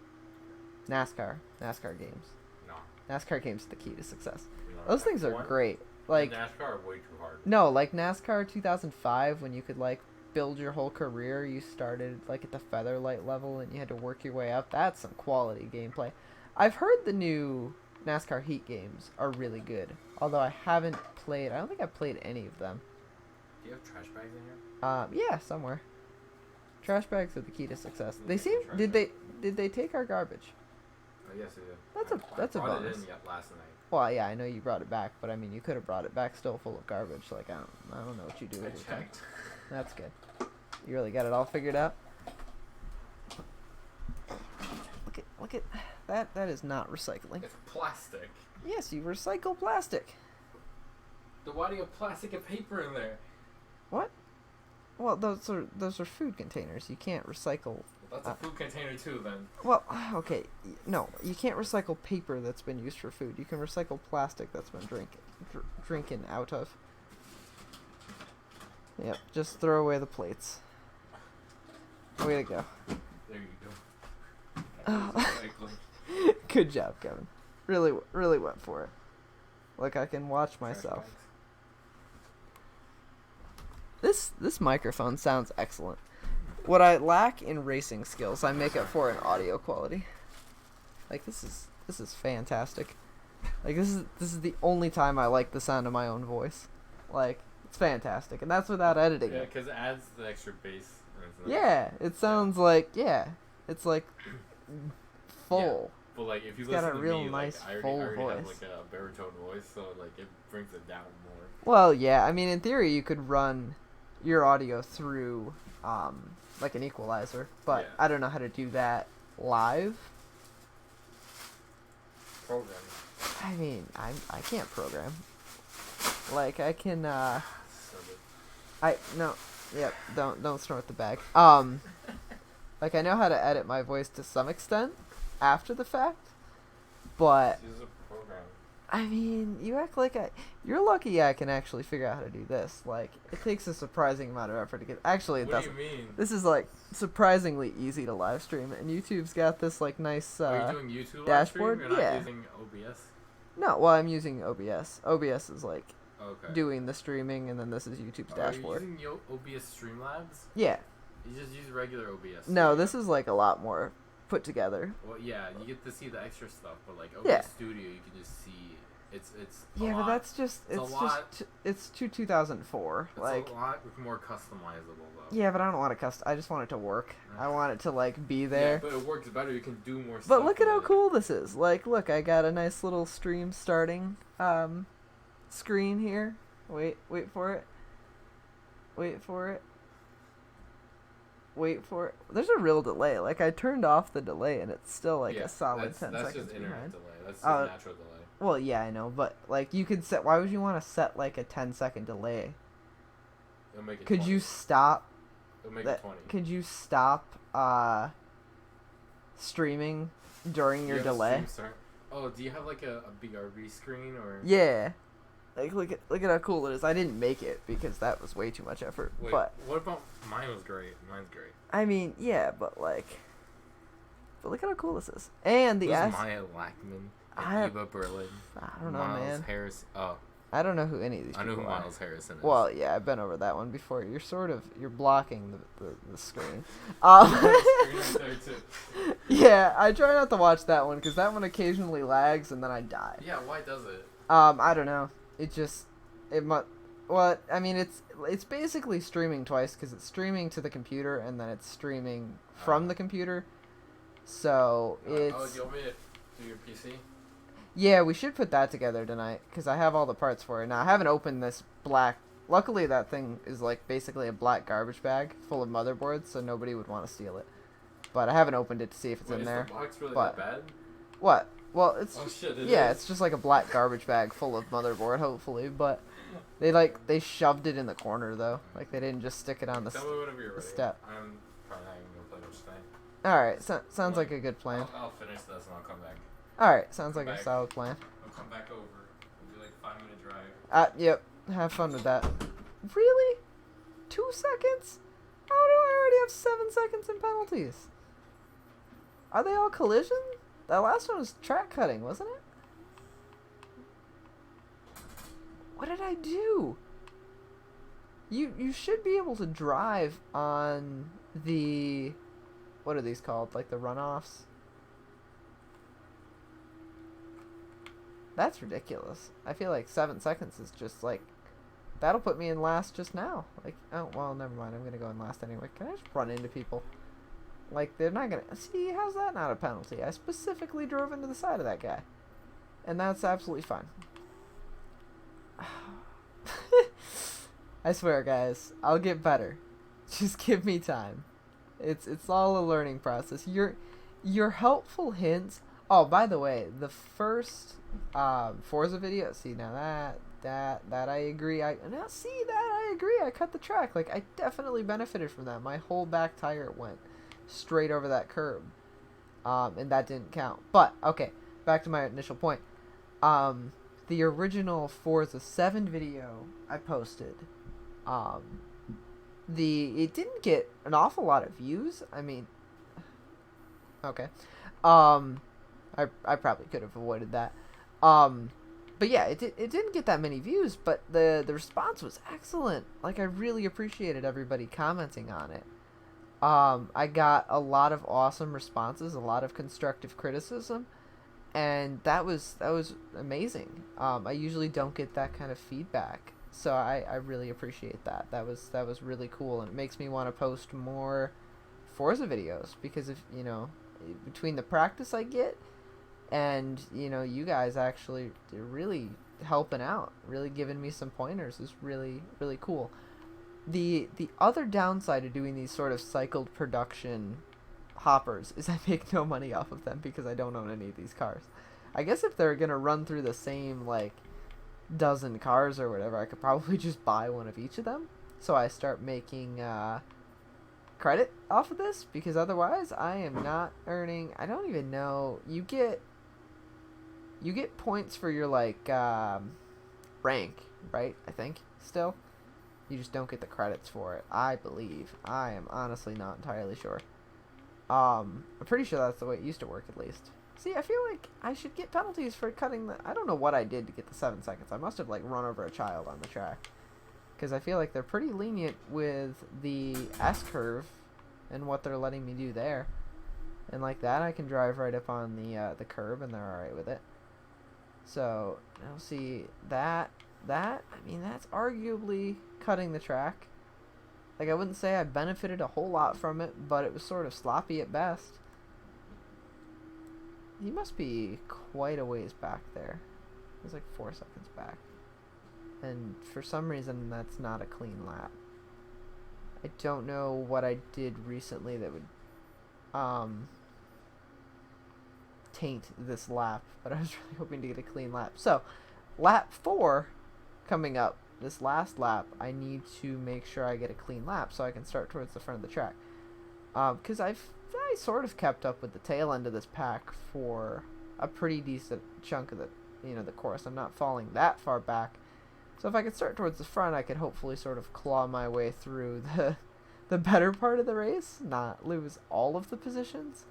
games. No. NASCAR games are the key to success. Those things are great. Like NASCAR are way too hard. No, like NASCAR 2005, when you could like build your whole career. You started like at the Featherlight level and you had to work your way up. That's some quality gameplay. I've heard the new NASCAR Heat games are really good, although I haven't played. I don't think I've played any of them. Do you have trash bags in here? Yeah, somewhere. Trash bags are the key to success. They seem. Did they take our garbage? Oh yes, they did. That's a bonus. I brought it in last night. Well, yeah, I know you brought it back, but I mean, you could have brought it back still full of garbage. Like I don't know what you do with it. That's good. You really got it all figured out? look at that. That is not recycling. It's plastic. Yes, you recycle plastic. Then why do you have plastic and paper in there? What? Well, those are food containers. You can't recycle. Well, that's a food container too, then. Well, okay, no, you can't recycle paper that's been used for food. You can recycle plastic that's been drinking out of. Yep, just throw away the plates. Way to go. There you go. Oh. Good job, Kevin. Really went for it. Look, I can watch myself. This microphone sounds excellent. What I lack in racing skills, I make up for in audio quality. Like this is fantastic. Like this is the only time I like the sound of my own voice. Like it's fantastic, and that's without editing. Yeah, because it adds the extra bass. Yeah, it sounds like it's like full. Yeah. But like if you it's listen got a to real me, nice like, I full already voice. have like a baritone voice, so like it brings it down more. Well, yeah, I mean in theory you could run your audio through like an equalizer, but yeah. I don't know how to do that live. Programming. I mean, I can't program. Like I can don't snort the bag. Like I know how to edit my voice to some extent after the fact, but Use a program. I mean, you're lucky I can actually figure out how to do this. Like it takes a surprising amount of effort to get. Actually, it doesn't. What do you mean? This is like surprisingly easy to live stream, and YouTube's got this like nice Are you doing YouTube dashboard. Live stream? You're not using OBS? No, well I'm using OBS. OBS is like Okay. doing the streaming, and then this is YouTube's dashboard. Are you using OBS Streamlabs? Yeah. You just use regular OBS. No, this is like a lot more put together. Well, yeah, you get to see the extra stuff, but like OBS Yeah. Studio, you can just see it's. Yeah, but that's just it's 2004. It's like a lot more customizable though. yeah, but I don't want to I just want it to work. I want it to like be there. Yeah, but it works better. You can do more stuff. But look at how with it. cool this is. Like, look, I got a nice little stream starting screen here. Wait for it. Wait for it. Wait for it. There's a real delay. Like I turned off the delay and it's still like a solid 10 that's seconds just internet behind. delay. That's just natural delay. Well, yeah, I know, but like you could set. Why would you want to set like a 10-second delay? It'll make it Could 20. you stop? It'll make That, it 20. could you stop streaming during your delay? Oh, do you have like a BRB screen or? Yeah. Like look at how cool it is. I didn't make it because that was way too much effort. Wait, but what about mine? Was great. Mine's great. I mean, yeah, but look at how cool this is. And the Maya Lackman and Eva Berlin. I don't know, Miles man. Harris. Oh, I don't know who any of these I know people who are. Miles Harrison is. Well, yeah, I've been over that one before. You're blocking the screen. Yeah, I try not to watch that one because that one occasionally lags and then I die. Yeah, why does it? I don't know. Well, I mean, it's basically streaming twice because it's streaming to the computer and then it's streaming from the computer. So it's. Oh, do you want me to do your PC? Yeah, we should put that together tonight because I have all the parts for it. Now I haven't opened this black. Luckily, that thing is like basically a black garbage bag full of motherboards, so nobody would want to steal it. But I haven't opened it to see if it's in there. Is the box really but, that bad? What? Well, it's Oh just, shit! it's just like a black garbage bag full of motherboard, hopefully. But they shoved it in the corner though. Like they didn't just stick it on the Tell me whenever you're ready. step. I'm probably not even gonna play much tonight. All right, sounds like a good plan. I'll finish this and I'll come back. All right, sounds like back. a solid plan. I'll come back over. We'll do like a 5-minute drive. Yep. Have fun with that. Really? 2 seconds? How do I already have 7 seconds in penalties? Are they all collision? That last one was track cutting, wasn't it? What did I do? You should be able to drive on the... What are these called? Like the runoffs? That's ridiculous. I feel like 7 seconds is just like... That'll put me in last just now. Like, oh, well, never mind. I'm going to go in last anyway. Can I just run into people? Like, they're not going to... See, how's that not a penalty? I specifically drove into the side of that guy. And that's absolutely fine. I swear, guys. I'll get better. Just give me time. It's all a learning process. Your helpful hints. Oh, by the way, the first Forza video. See, now that I agree. I agree. I cut the track. Like, I definitely benefited from that. My whole back tire went straight over that curb, and that didn't count. But okay, back to my initial point. Um, the original Forza 7 video I posted. Um, it didn't get an awful lot of views. I mean, okay. Um, I probably could have avoided that. Um, but yeah, it didn't get that many views, but the response was excellent. Like, I really appreciated everybody commenting on it. I got a lot of awesome responses, a lot of constructive criticism, and that was amazing. I usually don't get that kind of feedback, so I really appreciate that. That was really cool, and it makes me want to post more Forza videos because if between the practice I get and you guys actually really helping out, really giving me some pointers is really really cool. The other downside of doing these sort of cycled production hoppers is I make no money off of them because I don't own any of these cars. I guess if they're gonna run through the same like dozen cars or whatever, I could probably just buy one of each of them. So I start making credit off of this because otherwise I am not earning. I don't even know. You get points for your like rank, right? I think still. You just don't get the credits for it. I believe. I am honestly not entirely sure. I'm pretty sure that's the way it used to work at least. See, I feel like I should get penalties for cutting the. I don't know what I did to get the 7 seconds. I must have like run over a child on the track. Because I feel like they're pretty lenient with the S curve and what they're letting me do there. And like that, I can drive right up on the curb, and they're all right with it. So now see that I mean that's arguably cutting the track. Like I wouldn't say I benefited a whole lot from it, but it was sort of sloppy at best. He must be quite a ways back there. He's like 4 seconds back. And for some reason, that's not a clean lap. I don't know what I did recently that would taint this lap, but I was really hoping to get a clean lap. So, lap 4 coming up, this last lap, I need to make sure I get a clean lap so I can start towards the front of the track. Because I sort of kept up with the tail end of this pack for a pretty decent chunk of the course. I'm not falling that far back. So if I could start towards the front, I could hopefully sort of claw my way through the better part of the race, not lose all of the positions.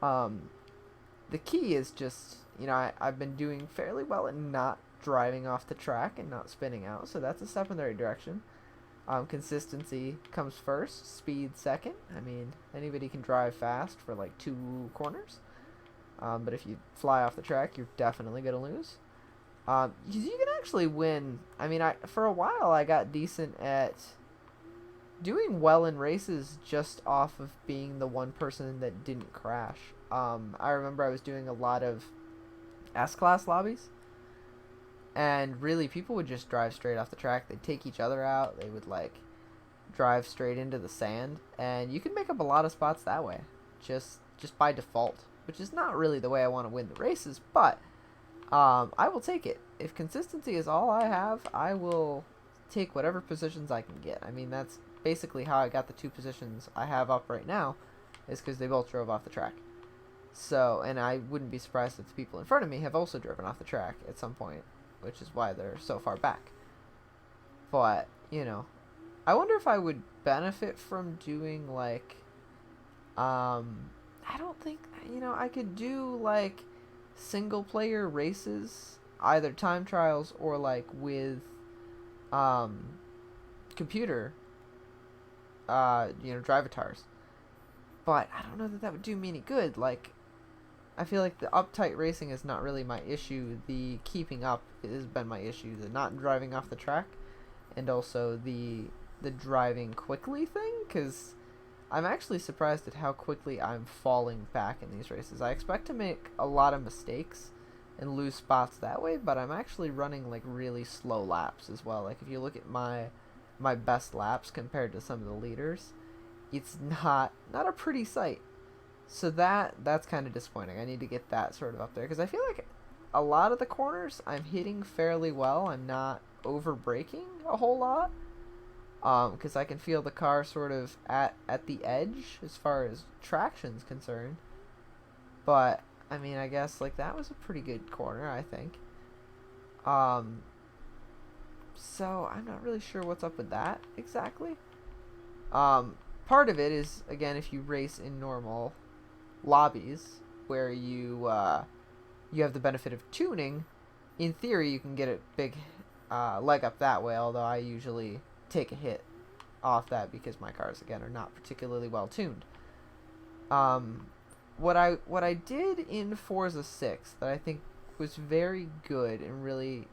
The key is just, I've been doing fairly well at not driving off the track and not spinning out, so that's a step in the right direction. Consistency comes first, speed second. I mean, anybody can drive fast for like 2 corners. But if you fly off the track, you're definitely going to lose. You can actually win. I mean, for a while I got decent at doing well in races just off of being the one person that didn't crash. I remember I was doing a lot of S-Class lobbies. And really, people would just drive straight off the track. They'd take each other out. They would, like, drive straight into the sand. And you can make up a lot of spots that way. Just by default. Which is not really the way I want to win the races. But I will take it. If consistency is all I have, I will take whatever positions I can get. I mean, that's basically how I got the 2 positions I have up right now. Is because they both drove off the track. So, and I wouldn't be surprised if the people in front of me have also driven off the track at some point. Which is why they're so far back. But, I wonder if I would benefit from doing, like, I don't think, I could do, like, single-player races, either time trials or, like, with, computer, drivatars. But I don't know that would do me any good, like, I feel like the uptight racing is not really my issue. The keeping up has been my issue. The not driving off the track, and also the driving quickly thing. Because I'm actually surprised at how quickly I'm falling back in these races. I expect to make a lot of mistakes and lose spots that way, but I'm actually running like really slow laps as well. Like if you look at my best laps compared to some of the leaders, it's not a pretty sight. So that's kind of disappointing. I need to get that sort of up there because I feel like a lot of the corners I'm hitting fairly well. I'm not over braking a whole lot. Because I can feel the car sort of at the edge as far as traction's concerned. But I mean, I guess like that was a pretty good corner, I think. Um, so I'm not really sure what's up with that exactly. Part of it is again if you race in normal lobbies where you have the benefit of tuning. In theory, you can get a big leg up that way. Although I usually take a hit off that because my cars again are not particularly well tuned. What I did in Forza 6 that I think was very good and really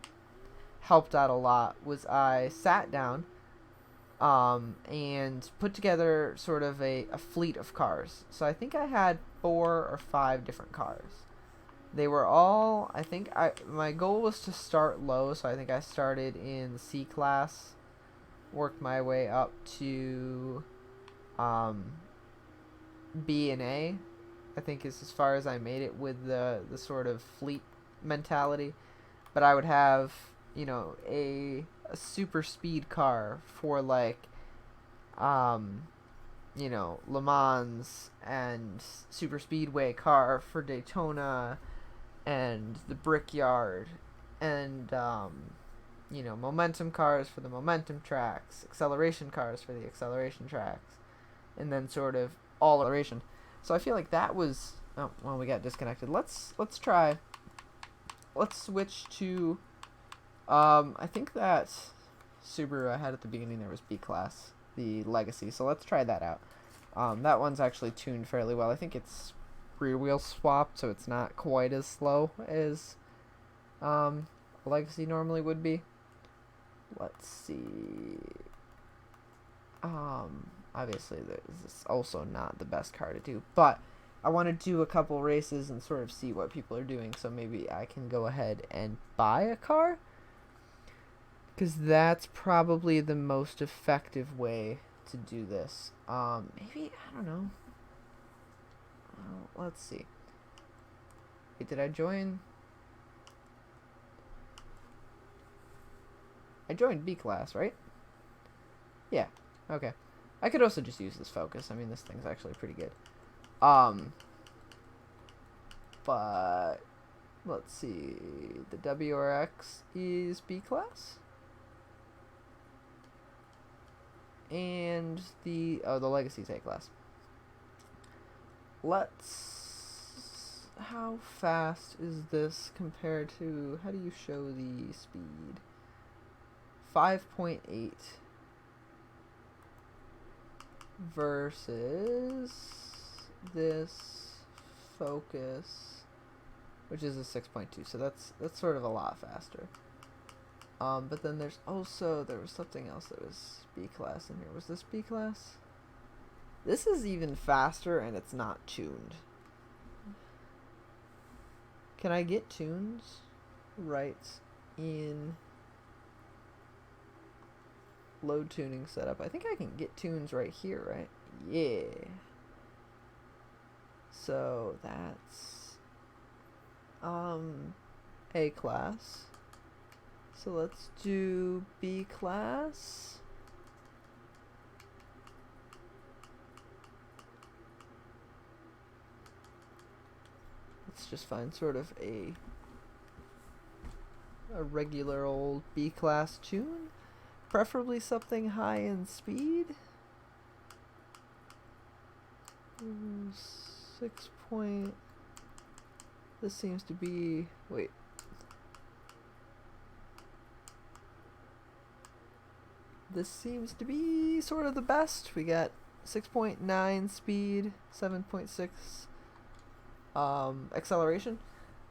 helped out a lot was I sat down and put together sort of a fleet of cars. So I think I had 4 or 5 different cars. They were all, I think my goal was to start low, so I think I started in C class, worked my way up to B and A. I think is as far as I made it with the sort of fleet mentality. But I would have, you know, a super speed car for like you know, Le Mans, and super speedway car for Daytona and the Brickyard, and you know, momentum cars for the momentum tracks, acceleration cars for the acceleration tracks, and then sort of all acceleration. So I feel like that was well, we got disconnected. Let's switch to I think that Subaru I had at the beginning there was B class, the Legacy. So let's try that out. That one's actually tuned fairly well. I think it's rear wheel swapped, so it's not quite as slow as Legacy normally would be. Let's see. Obviously this is also not the best car to do, but I want to do a couple races and sort of see what people are doing, so maybe I can go ahead and buy a car, because that's probably the most effective way to do this. Maybe, I don't know. Let's see. Wait, did I join? I joined B class, right? Yeah, okay. I could also just use this Focus. I mean, this thing's actually pretty good. But let's see. The WRX is B class. And the Legacy's A class. How fast is this compared to, how do you show the speed? 5.8 versus this Focus, which is a 6.2. So that's sort of a lot faster. But then there was something else that was B class in here. Was this B class? This is even faster and it's not tuned. Can I get tunes right in load tuning setup? I think I can get tunes right here, right? Yeah. So that's A class. So let's do B class. Let's just find sort of a regular old B class tune. Preferably something high in speed. 6 point. This seems to be. Wait. This seems to be sort of the best. We got 6.9 speed, 7.6 acceleration.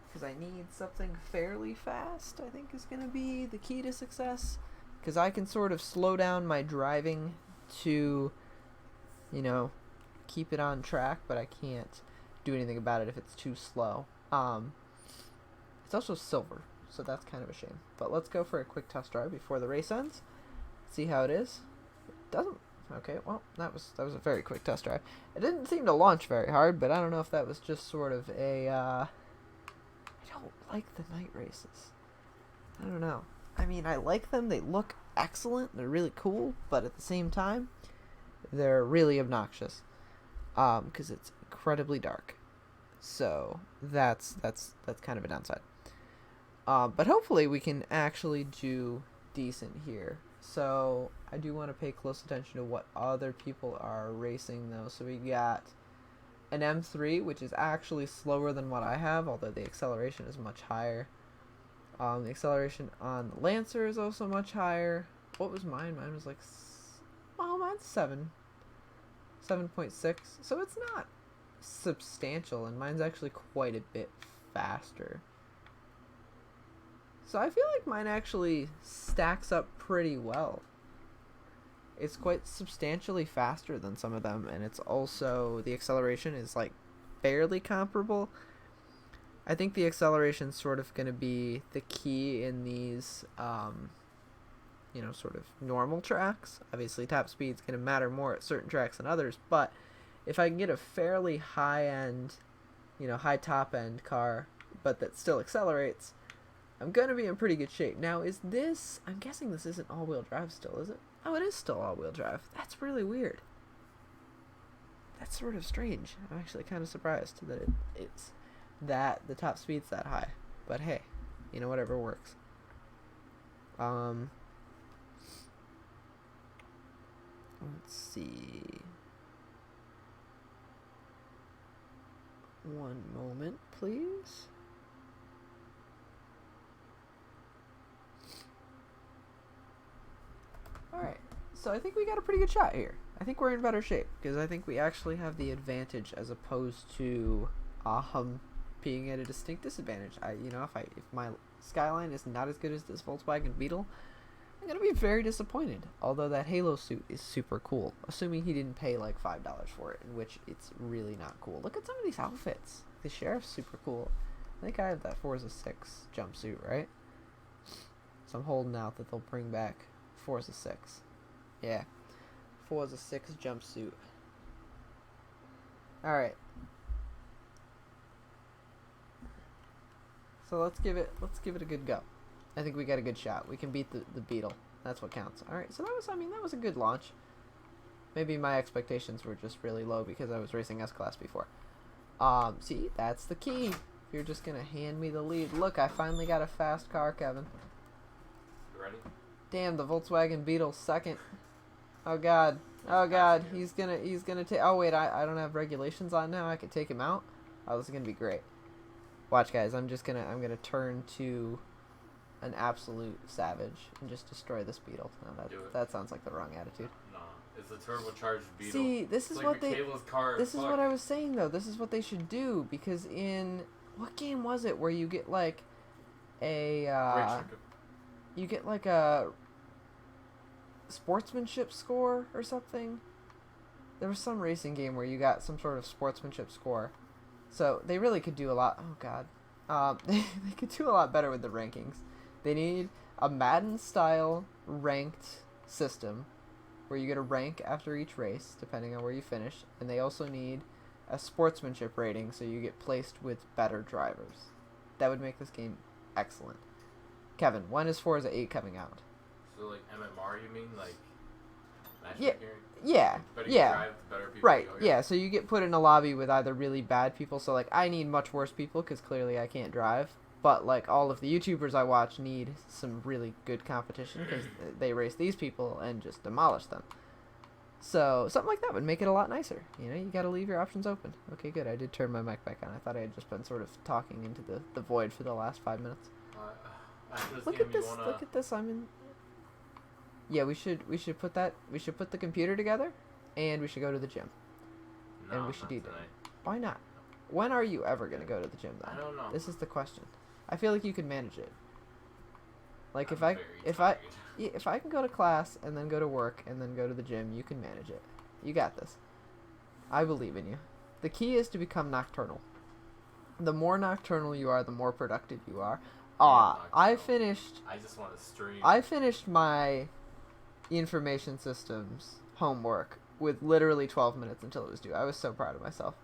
Because I need something fairly fast, I think is going to be the key to success. Because I can sort of slow down my driving to, you know, keep it on track, but I can't do anything about it if it's too slow. It's also silver, so that's kind of a shame. But let's go for a quick test drive before the race ends. See how it is. It doesn't Okay, well, that was a very quick test drive. It didn't seem to launch very hard, but I don't know if that was just sort of a, I don't like the night races. I don't know. I mean, I like them. They look excellent. They're really cool, but at the same time, they're really obnoxious. Because it's incredibly dark. So that's kind of a downside. But hopefully we can actually do decent here. So I do want to pay close attention to what other people are racing though. So we got an M3, which is actually slower than what I have, although the acceleration is much higher. The acceleration on the Lancer is also much higher. What was mine? Mine was like, well, mine's 7.6. So it's not substantial, and mine's actually quite a bit faster. So I feel like mine actually stacks up pretty well. It's quite substantially faster than some of them, and it's also, the acceleration is like barely comparable. I think the acceleration is sort of going to be the key in these, sort of normal tracks. Obviously, top speed's going to matter more at certain tracks than others, but if I can get a fairly high-end, high top-end car, but that still accelerates, I'm going to be in pretty good shape. Now, is this... I'm guessing this isn't all-wheel drive still, is it? Oh, it is still all-wheel drive. That's really weird. That's sort of strange. I'm actually kind of surprised that it's that the top speed's that high. But hey, whatever works. Let's see. One moment, please. Alright, so I think we got a pretty good shot here. I think we're in better shape, because I think we actually have the advantage as opposed to being at a distinct disadvantage. If my Skyline is not as good as this Volkswagen Beetle, I'm going to be very disappointed. Although that Halo suit is super cool, assuming he didn't pay like $5 for it, in which it's really not cool. Look at some of these outfits. The Sheriff's super cool. I think I have that Forza 6 jumpsuit, right? So I'm holding out that they'll bring back Forza 6. Yeah. Forza 6 jumpsuit. Alright. So let's give it a good go. I think we got a good shot. We can beat the Beetle. That's what counts. Alright, so that was a good launch. Maybe my expectations were just really low because I was racing S-Class before. See, that's the key. If you're just gonna hand me the lead. Look, I finally got a fast car, Kevin. You ready? Damn, the Volkswagen Beetle's second. Oh god. Oh god. He's gonna take... Oh wait, I don't have regulations on now. I could take him out. Oh, this is gonna be great. Watch, guys. I'm gonna turn to an absolute savage and just destroy this Beetle. No, that sounds like the wrong attitude. No, it's a turbocharged Beetle. See, this is it's what like this is what I was saying though. This is what they should do, because in what game was it where you get like a you get like a sportsmanship score or something? There was some racing game where you got some sort of sportsmanship score. So they really could do a lot. Oh god. They could do a lot better with the rankings. They need a Madden-style ranked system where you get a rank after each race, depending on where you finish. And they also need a sportsmanship rating, so you get placed with better drivers. That would make this game excellent. Kevin, when is Forza 8 coming out? So like MMR, you mean? Like yeah, yeah, yeah. Drive, the better people right, go, yeah. So you get put in a lobby with either really bad people. So like I need much worse people because clearly I can't drive. But like all of the YouTubers I watch need some really good competition because they race these people and just demolish them. So something like that would make it a lot nicer. You got to leave your options open. Okay, good. I did turn my mic back on. I thought I had just been sort of talking into the void for the last 5 minutes. Look at this. Look at this. I'm in. Yeah, we should put the computer together, and we should go to the gym. No, and we should eat it. Tonight. Why not? When are you ever gonna go to the gym though? I don't know. This is the question. I feel like you could manage it. Like if I can go to class and then go to work and then go to the gym, you can manage it. You got this. I believe in you. The key is to become nocturnal. The more nocturnal you are, the more productive you are. I just want to stream. I finished my information systems homework with literally 12 minutes until it was due. I was so proud of myself.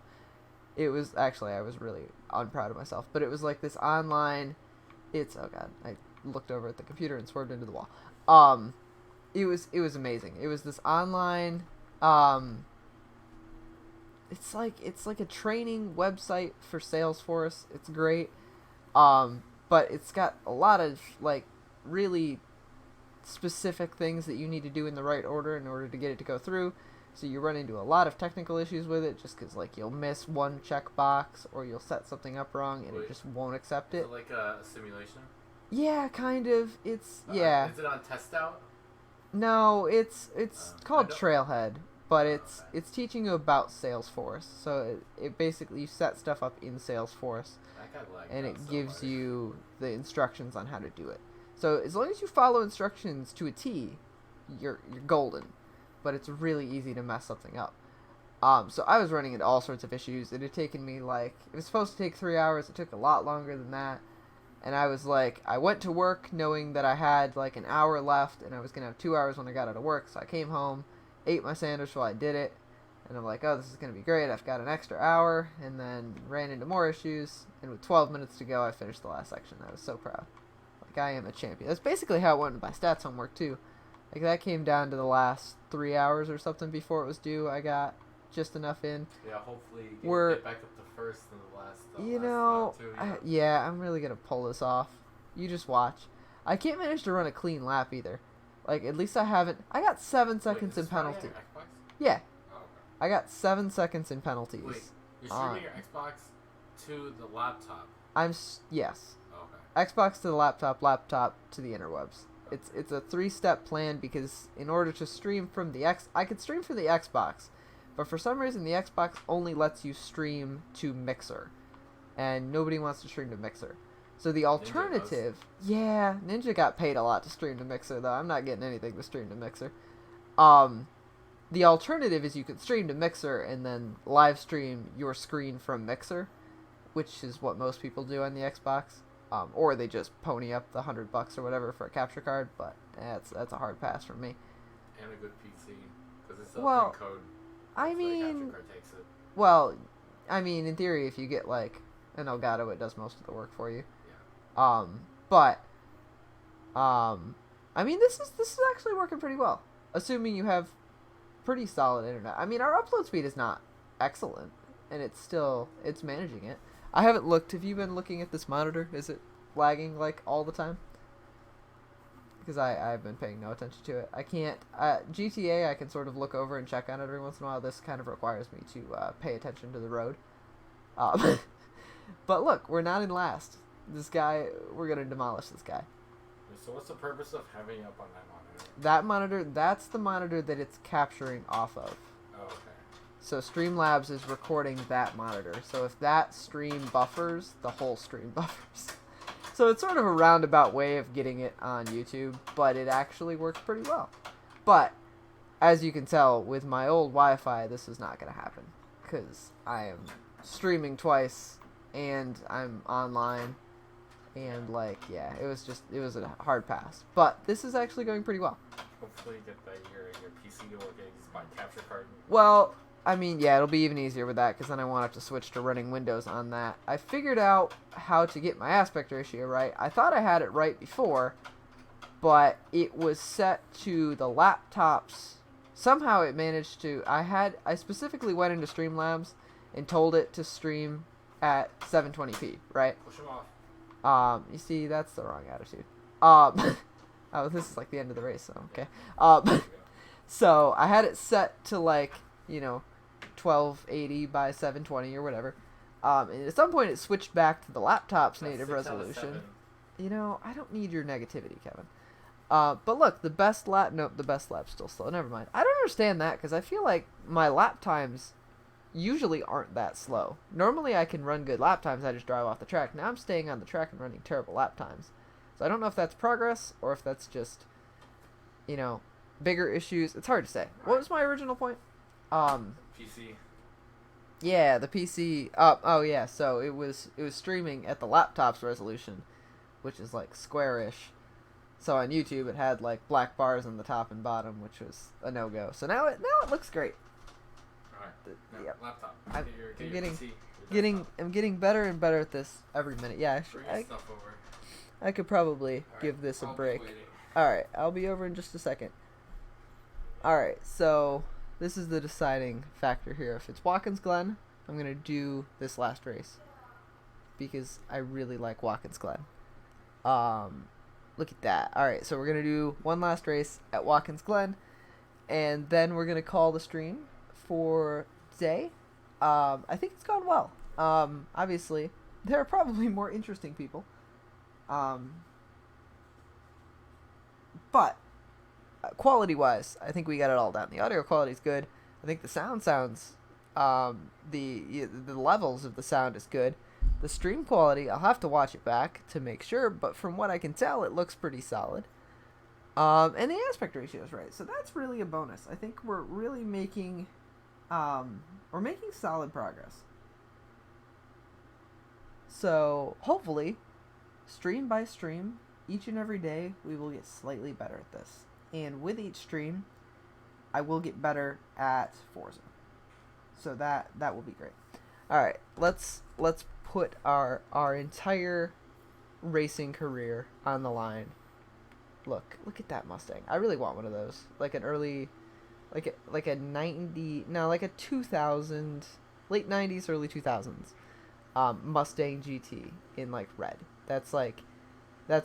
It was actually, I was really unproud of myself, but it was like this online. Oh god, I looked over at the computer and swerved into the wall. It was amazing. It was this online. It's like a training website for Salesforce. It's great. But it's got a lot of like really specific things that you need to do in the right order in order to get it to go through. So you run into a lot of technical issues with it just because like you'll miss one checkbox or you'll set something up wrong and it just won't accept it. Is it like a simulation? Yeah, kind of. It's yeah. Is it on test out? No, it's called Trailhead, but it's teaching you about Salesforce. So it basically you set stuff up in Salesforce, and it gives you the instructions on how to do it. So as long as you follow instructions to a T, you're golden. But it's really easy to mess something up. So I was running into all sorts of issues. It had taken me it was supposed to take 3 hours. It took a lot longer than that. And I was like, I went to work knowing that I had like an hour left and I was going to have 2 hours when I got out of work. So I came home, ate my sandwich while I did it. And I'm like, oh, this is going to be great. I've got an extra hour. And then ran into more issues. And with 12 minutes to go, I finished the last section. I was so proud. Like, I am a champion. That's basically how it went with my stats homework, too. Like, that came down to the last 3 hours or something before it was due. I got just enough in. Yeah, hopefully you get back up to first in the last too, yeah, I'm really going to pull this off. You just watch. I can't manage to run a clean lap either. Like, at least I haven't. I got 7 seconds in penalty. Yeah. Oh, okay. I got 7 seconds in penalties. Wait, you're streaming your Xbox to the laptop? Yes. Oh, okay. Xbox to the laptop to the interwebs. It's a 3-step plan because in order to stream from I could stream from the Xbox, but for some reason the Xbox only lets you stream to Mixer, and nobody wants to stream to Mixer. So the alternative, Ninja got paid a lot to stream to Mixer though. I'm not getting anything to stream to Mixer. The alternative is you could stream to Mixer and then live stream your screen from Mixer, which is what most people do on the Xbox. Or they just pony up the $100 or whatever for a capture card, but that's a hard pass for me. And a good PC, because it's still code. I mean, capture card takes it. Well, I mean, in theory, if you get like an Elgato, it does most of the work for you. Yeah. I mean, this is actually working pretty well, assuming you have pretty solid internet. I mean, our upload speed is not excellent, and it's managing it. I haven't looked. Have you been looking at this monitor? Is it lagging like all the time? Because I've been paying no attention to it. I can't. GTA I can sort of look over and check on it every once in a while. This kind of requires me to pay attention to the road. But look, we're not in last. This guy, we're gonna demolish this guy. So what's the purpose of having it up on that monitor? That monitor, that's the monitor that it's capturing off of. Oh, okay. So Streamlabs is recording that monitor. So if that stream buffers, the whole stream buffers. So it's sort of a roundabout way of getting it on YouTube, but it actually works pretty well. But as you can tell, with my old Wi-Fi, this is not going to happen because I am streaming twice and I'm online. And it was a hard pass. But this is actually going pretty well. Hopefully you get your PC to work and buy capture card. Well, I mean, yeah, it'll be even easier with that because then I won't have to switch to running Windows on that. I figured out how to get my aspect ratio right. I thought I had it right before, but it was set to the laptops. Somehow it managed to. I specifically went into Streamlabs and told it to stream at 720p, right? Push them off. You see, that's the wrong attitude. Oh, this is like the end of the race, so okay. So I had it set to 1280 by 720 or whatever. And at some point it switched back to the laptop's native resolution. I don't need your negativity, Kevin. But look, the best lap's still slow. Never mind. I don't understand that because I feel like my lap times usually aren't that slow. Normally I can run good lap times, I just drive off the track. Now I'm staying on the track and running terrible lap times. So I don't know if that's progress or if that's just, bigger issues. It's hard to say. What was my original point? PC. Yeah, the PC. Oh yeah, so it was streaming at the laptop's resolution, which is like squarish. So on YouTube, it had like black bars on the top and bottom, which was a no-go. So now it looks great. All right. Now, Yep. laptop. I'm Get getting your PC, I'm getting better and better at this every minute. Yeah, Bring your stuff over. I could probably All give right, this a I'll be break. waiting. All right, I'll be over in just a second. All right, so this is the deciding factor here. If it's Watkins Glen, I'm gonna do this last race because I really like Watkins Glen. Look at that. All right, so we're gonna do one last race at Watkins Glen, and then we're gonna call the stream for today. I think it's gone well. Obviously, there are probably more interesting people. But quality-wise, I think we got it all down. The audio quality is good. I think the sound sounds, the levels of the sound is good. The stream quality, I'll have to watch it back to make sure, but from what I can tell, it looks pretty solid. And the aspect ratio is right, so that's really a bonus. I think we're really making, we're making solid progress. So hopefully, stream by stream, each and every day, we will get slightly better at this. And with each stream, I will get better at Forza. So that will be great. All right, let's put our entire racing career on the line. Look at that Mustang. I really want one of those. Like an early, like a 90, no, like a 2000, late 90s, early 2000s Mustang GT in like red. That's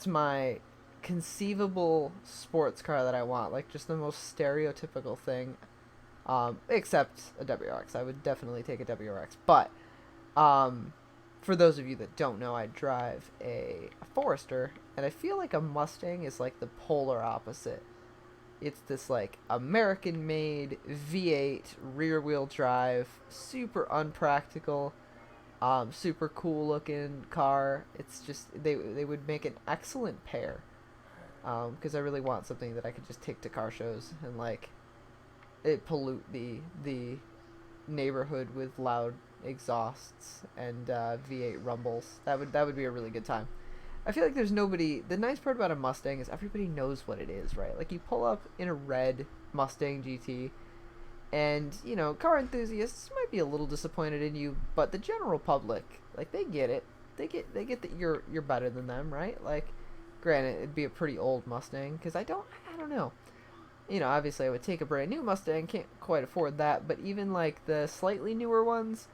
my conceivable sports car that I want. Like just the most stereotypical thing. Except a WRX. I would definitely take a WRX. But for those of you that don't know, I drive a Forester, and I feel like a Mustang is like the polar opposite. It's this like American-made V8 rear-wheel drive, super unpractical, super cool-looking car. It's just they would make an excellent pair, because I really want something that I could just take to car shows and like it pollute the neighborhood with loud exhausts and V8 rumbles. That would be a really good time. I feel like there's nobody. The nice part about a Mustang is everybody knows what it is, right? Like you pull up in a red Mustang GT, and you know car enthusiasts might be a little disappointed in you, but the general public, like they get it. They get that you're better than them, right? Like, granted, it'd be a pretty old Mustang because I don't know. You know, obviously I would take a brand new Mustang, can't quite afford that, but even like the slightly newer ones,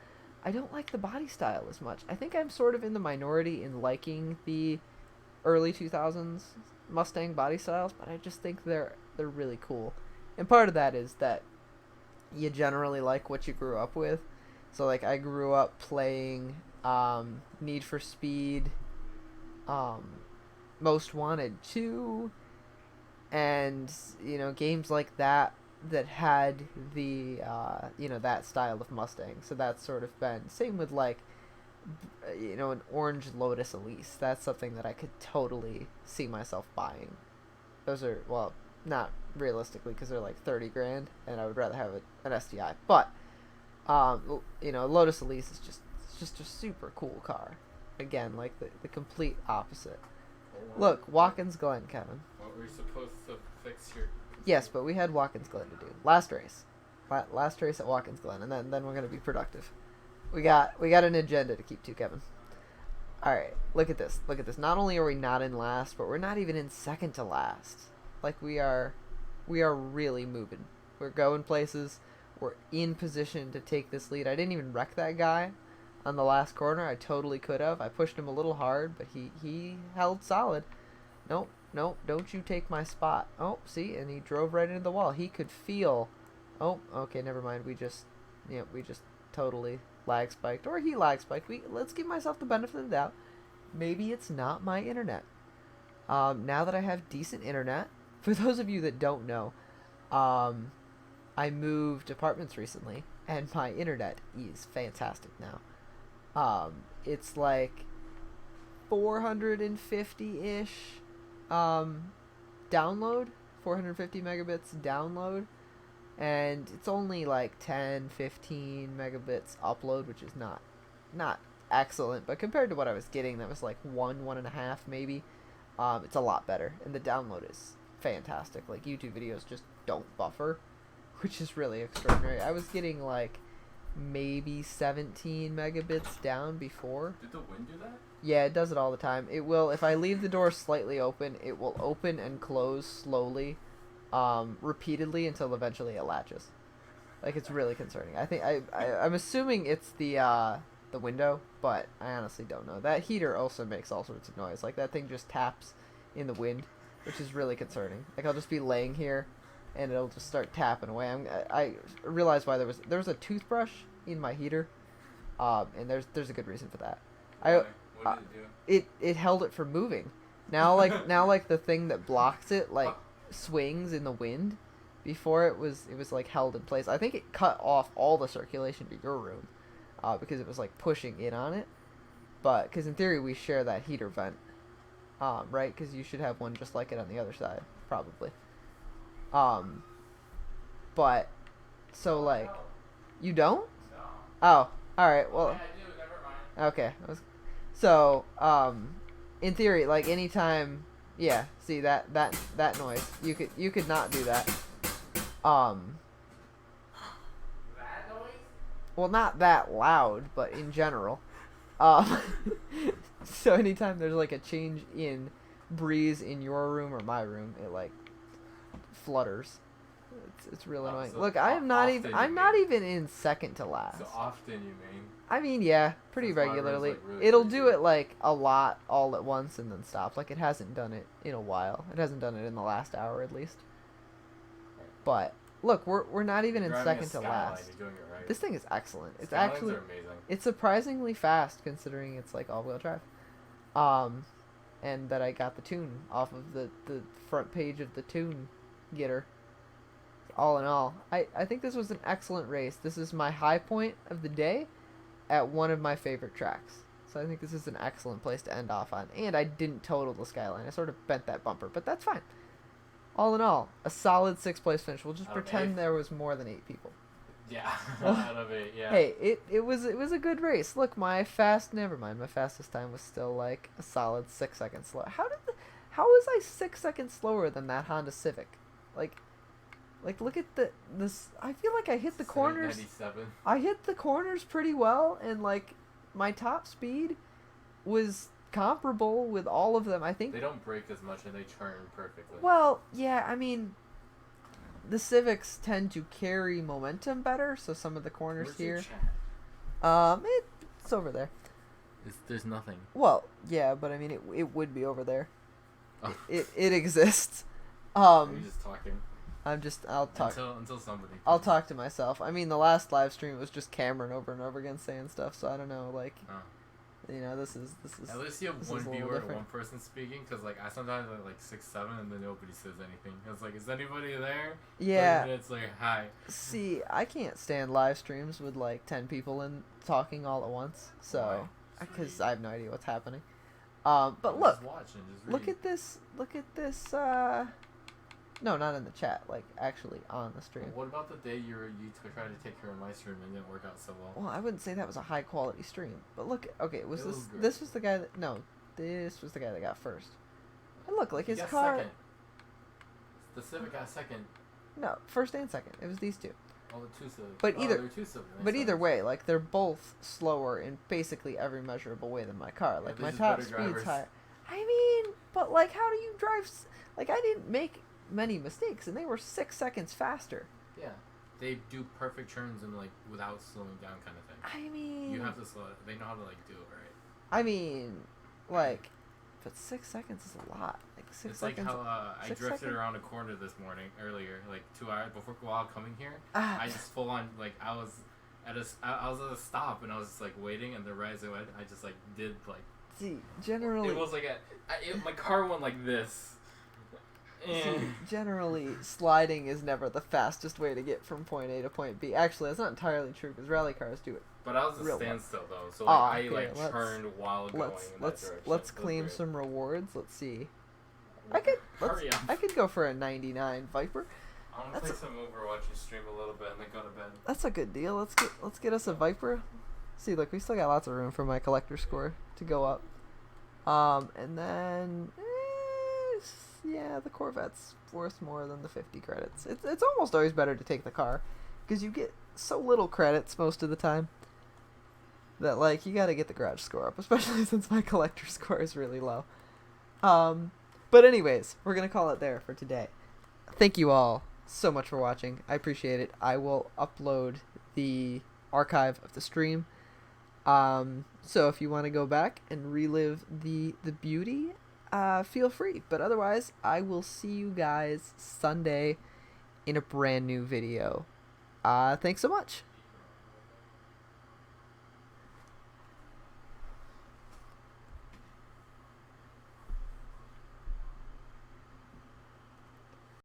I don't like the body style as much. I think I'm sort of in the minority in liking the early 2000s Mustang body styles, but I just think they're really cool. And part of that is that you generally like what you grew up with. So like I grew up playing Need for Speed, Most Wanted 2, and you know games like that had the you know that style of Mustang. So that's sort of been same with like you know an orange Lotus Elise. That's something that I could totally see myself buying. Those are, well, not realistically because they're like 30 grand and I would rather have an STI, but you know Lotus Elise is just a super cool car. Again, like the complete opposite. Look, Watkins Glen, Kevin. What were you supposed to fix your... Yes, but we had Watkins Glen to do. Last race. Last race at Watkins Glen, and then we're going to be productive. We got an agenda to keep to, Kevin. Alright, look at this. Look at this. Not only are we not in last, but we're not even in second to last. Like, we are really moving. We're going places. We're in position to take this lead. I didn't even wreck that guy on the last corner. I totally could have. I pushed him a little hard, but he held solid. Nope, don't you take my spot. Oh, see, and he drove right into the wall. He could feel. Oh, okay, never mind. We just totally lag spiked, or he lag spiked. Let's give myself the benefit of the doubt. Maybe it's not my internet. Now that I have decent internet, for those of you that don't know, I moved apartments recently, and my internet is fantastic now. It's like 450-ish download, 450 megabits download, and it's only like 10-15 megabits upload, which is not excellent, but compared to what I was getting, that was like 1.5 maybe. It's a lot better, and the download is fantastic. Like, YouTube videos just don't buffer, which is really extraordinary. I was getting like maybe 17 megabits down before. Did the wind do that? Yeah, it does it all the time. It will, if I leave the door slightly open, it will open and close slowly, repeatedly until eventually it latches. Like, it's really concerning. I think I'm assuming it's the window, but I honestly don't know. That heater also makes all sorts of noise. Like, that thing just taps in the wind, which is really concerning. Like, I'll just be laying here, and it'll just start tapping away. I realized why there was a toothbrush in my heater, and there's a good reason for that. What did it do? It held it from moving. Now like the thing that blocks it like swings in the wind. Before it was like held in place. I think it cut off all the circulation to your room, because it was like pushing in on it. But because in theory we share that heater vent, right? Because you should have one just like it on the other side, probably. But so like, you don't? No. Oh, all right. Well, Yeah, I do. Never mind. okay. So in theory, like anytime, yeah. See that noise? You could not do that. That noise? Well, not that loud, but in general. So anytime there's like a change in breeze in your room or my room, it like flutters. It's real annoying. So Look, I'm not even in second to last. So often, you mean? I mean, yeah, pretty Since my room's, regularly. like, really It'll crazy. do it like a lot all at once and then stop. Like, it hasn't done it in a while. It hasn't done it in the last hour at least. But look, we're not even in Driving a second to Skyline, last. You're doing it right. This thing is excellent. It's Skylines actually are amazing. it's surprisingly fast considering it's like all-wheel drive. And that I got the tune off of the front page of the tune getter. All in all, I think this was an excellent race. This is my high point of the day at one of my favorite tracks. So I think this is an excellent place to end off on. And I didn't total the Skyline. I sort of bent that bumper, but that's fine. All in all, a solid 6th place finish. We'll just Out of pretend 8? there was more than 8 people. Yeah, out of it, yeah. Hey, it was a good race. Look, my fastest time was still like a solid 6 seconds slow. How was I 6 seconds slower than that Honda Civic? Like look at this. I feel like I hit the corners. 97. I hit the corners pretty well, and like my top speed was comparable with all of them. I think They don't break as much and they turn perfectly. Well, yeah, I mean, the Civics tend to carry momentum better, so some of the corners Where's your here. chat? It's over there. There's nothing. Well, yeah, but I mean, it would be over there. Oh. It exists. You're just talking. I'll talk. Until somebody. I'll talk to myself. I mean, the last live stream was just Cameron over and over again saying stuff, so I don't know, like, you know, this is. At least you have this one is a little viewer or different. one person speaking, because like I sometimes have like 6, 7, and then nobody says anything. It's like, is anybody there? Yeah. And it's like, hi. See, I can't stand live streams with like 10 people in talking all at once, so because I have no idea what's happening. But look, Just watch and just read. look at this. No, not in the chat. Like actually on the stream. What about the day you tried to take care of my stream and it didn't work out so well? Well, I wouldn't say that was a high quality stream. But look, okay, It was great. this was the guy that this was the guy that got first. And look, like He his got car. second. The Civic got second. No, first and second. It was these two. Oh, the two Civics. But either- there were two Civics. But Makes either sense. way, like they're both slower in basically every measurable way than my car. Like they're my just top better speed's drivers. higher. I mean, but like, how do you drive? Like, I didn't make many mistakes, and they were 6 seconds faster. Yeah, they do perfect turns and like without slowing down, kind of thing. I mean, You have to slow it. They know how to like do it right. I mean, like, but 6 seconds is a lot. Like six It's like seconds. how I 6 drifted seconds? around a corner this morning earlier, like 2 hours while coming here. Ah. I just full on like I was at a stop and I was just like waiting, and the right as I went, I just like did like See, generally, it was like my car went like this. see, generally, sliding is never the fastest way to get from point A to point B. Actually, that's not entirely true because rally cars do it. But I was Real a standstill though, so Ah, like, I okay, like let's- turned while going in that direction. Let's It was claim great. some rewards. Let's see. Hurry up. I could go for a 99 Viper. I want to That's play some Overwatch and stream a little bit and then go to bed. That's a good deal. Let's get us a Viper. See, look, we still got lots of room for my collector score to go up. And then yeah, the Corvette's worth more than the 50 credits. It's almost always better to take the car, because you get so little credits most of the time that, like, you gotta get the garage score up, especially since my collector score is really low. But anyways, we're gonna call it there for today. Thank you all so much for watching. I appreciate it. I will upload the archive of the stream. So if you want to go back and relive the beauty, feel free. But otherwise, I will see you guys Sunday in a brand new video. Thanks so much.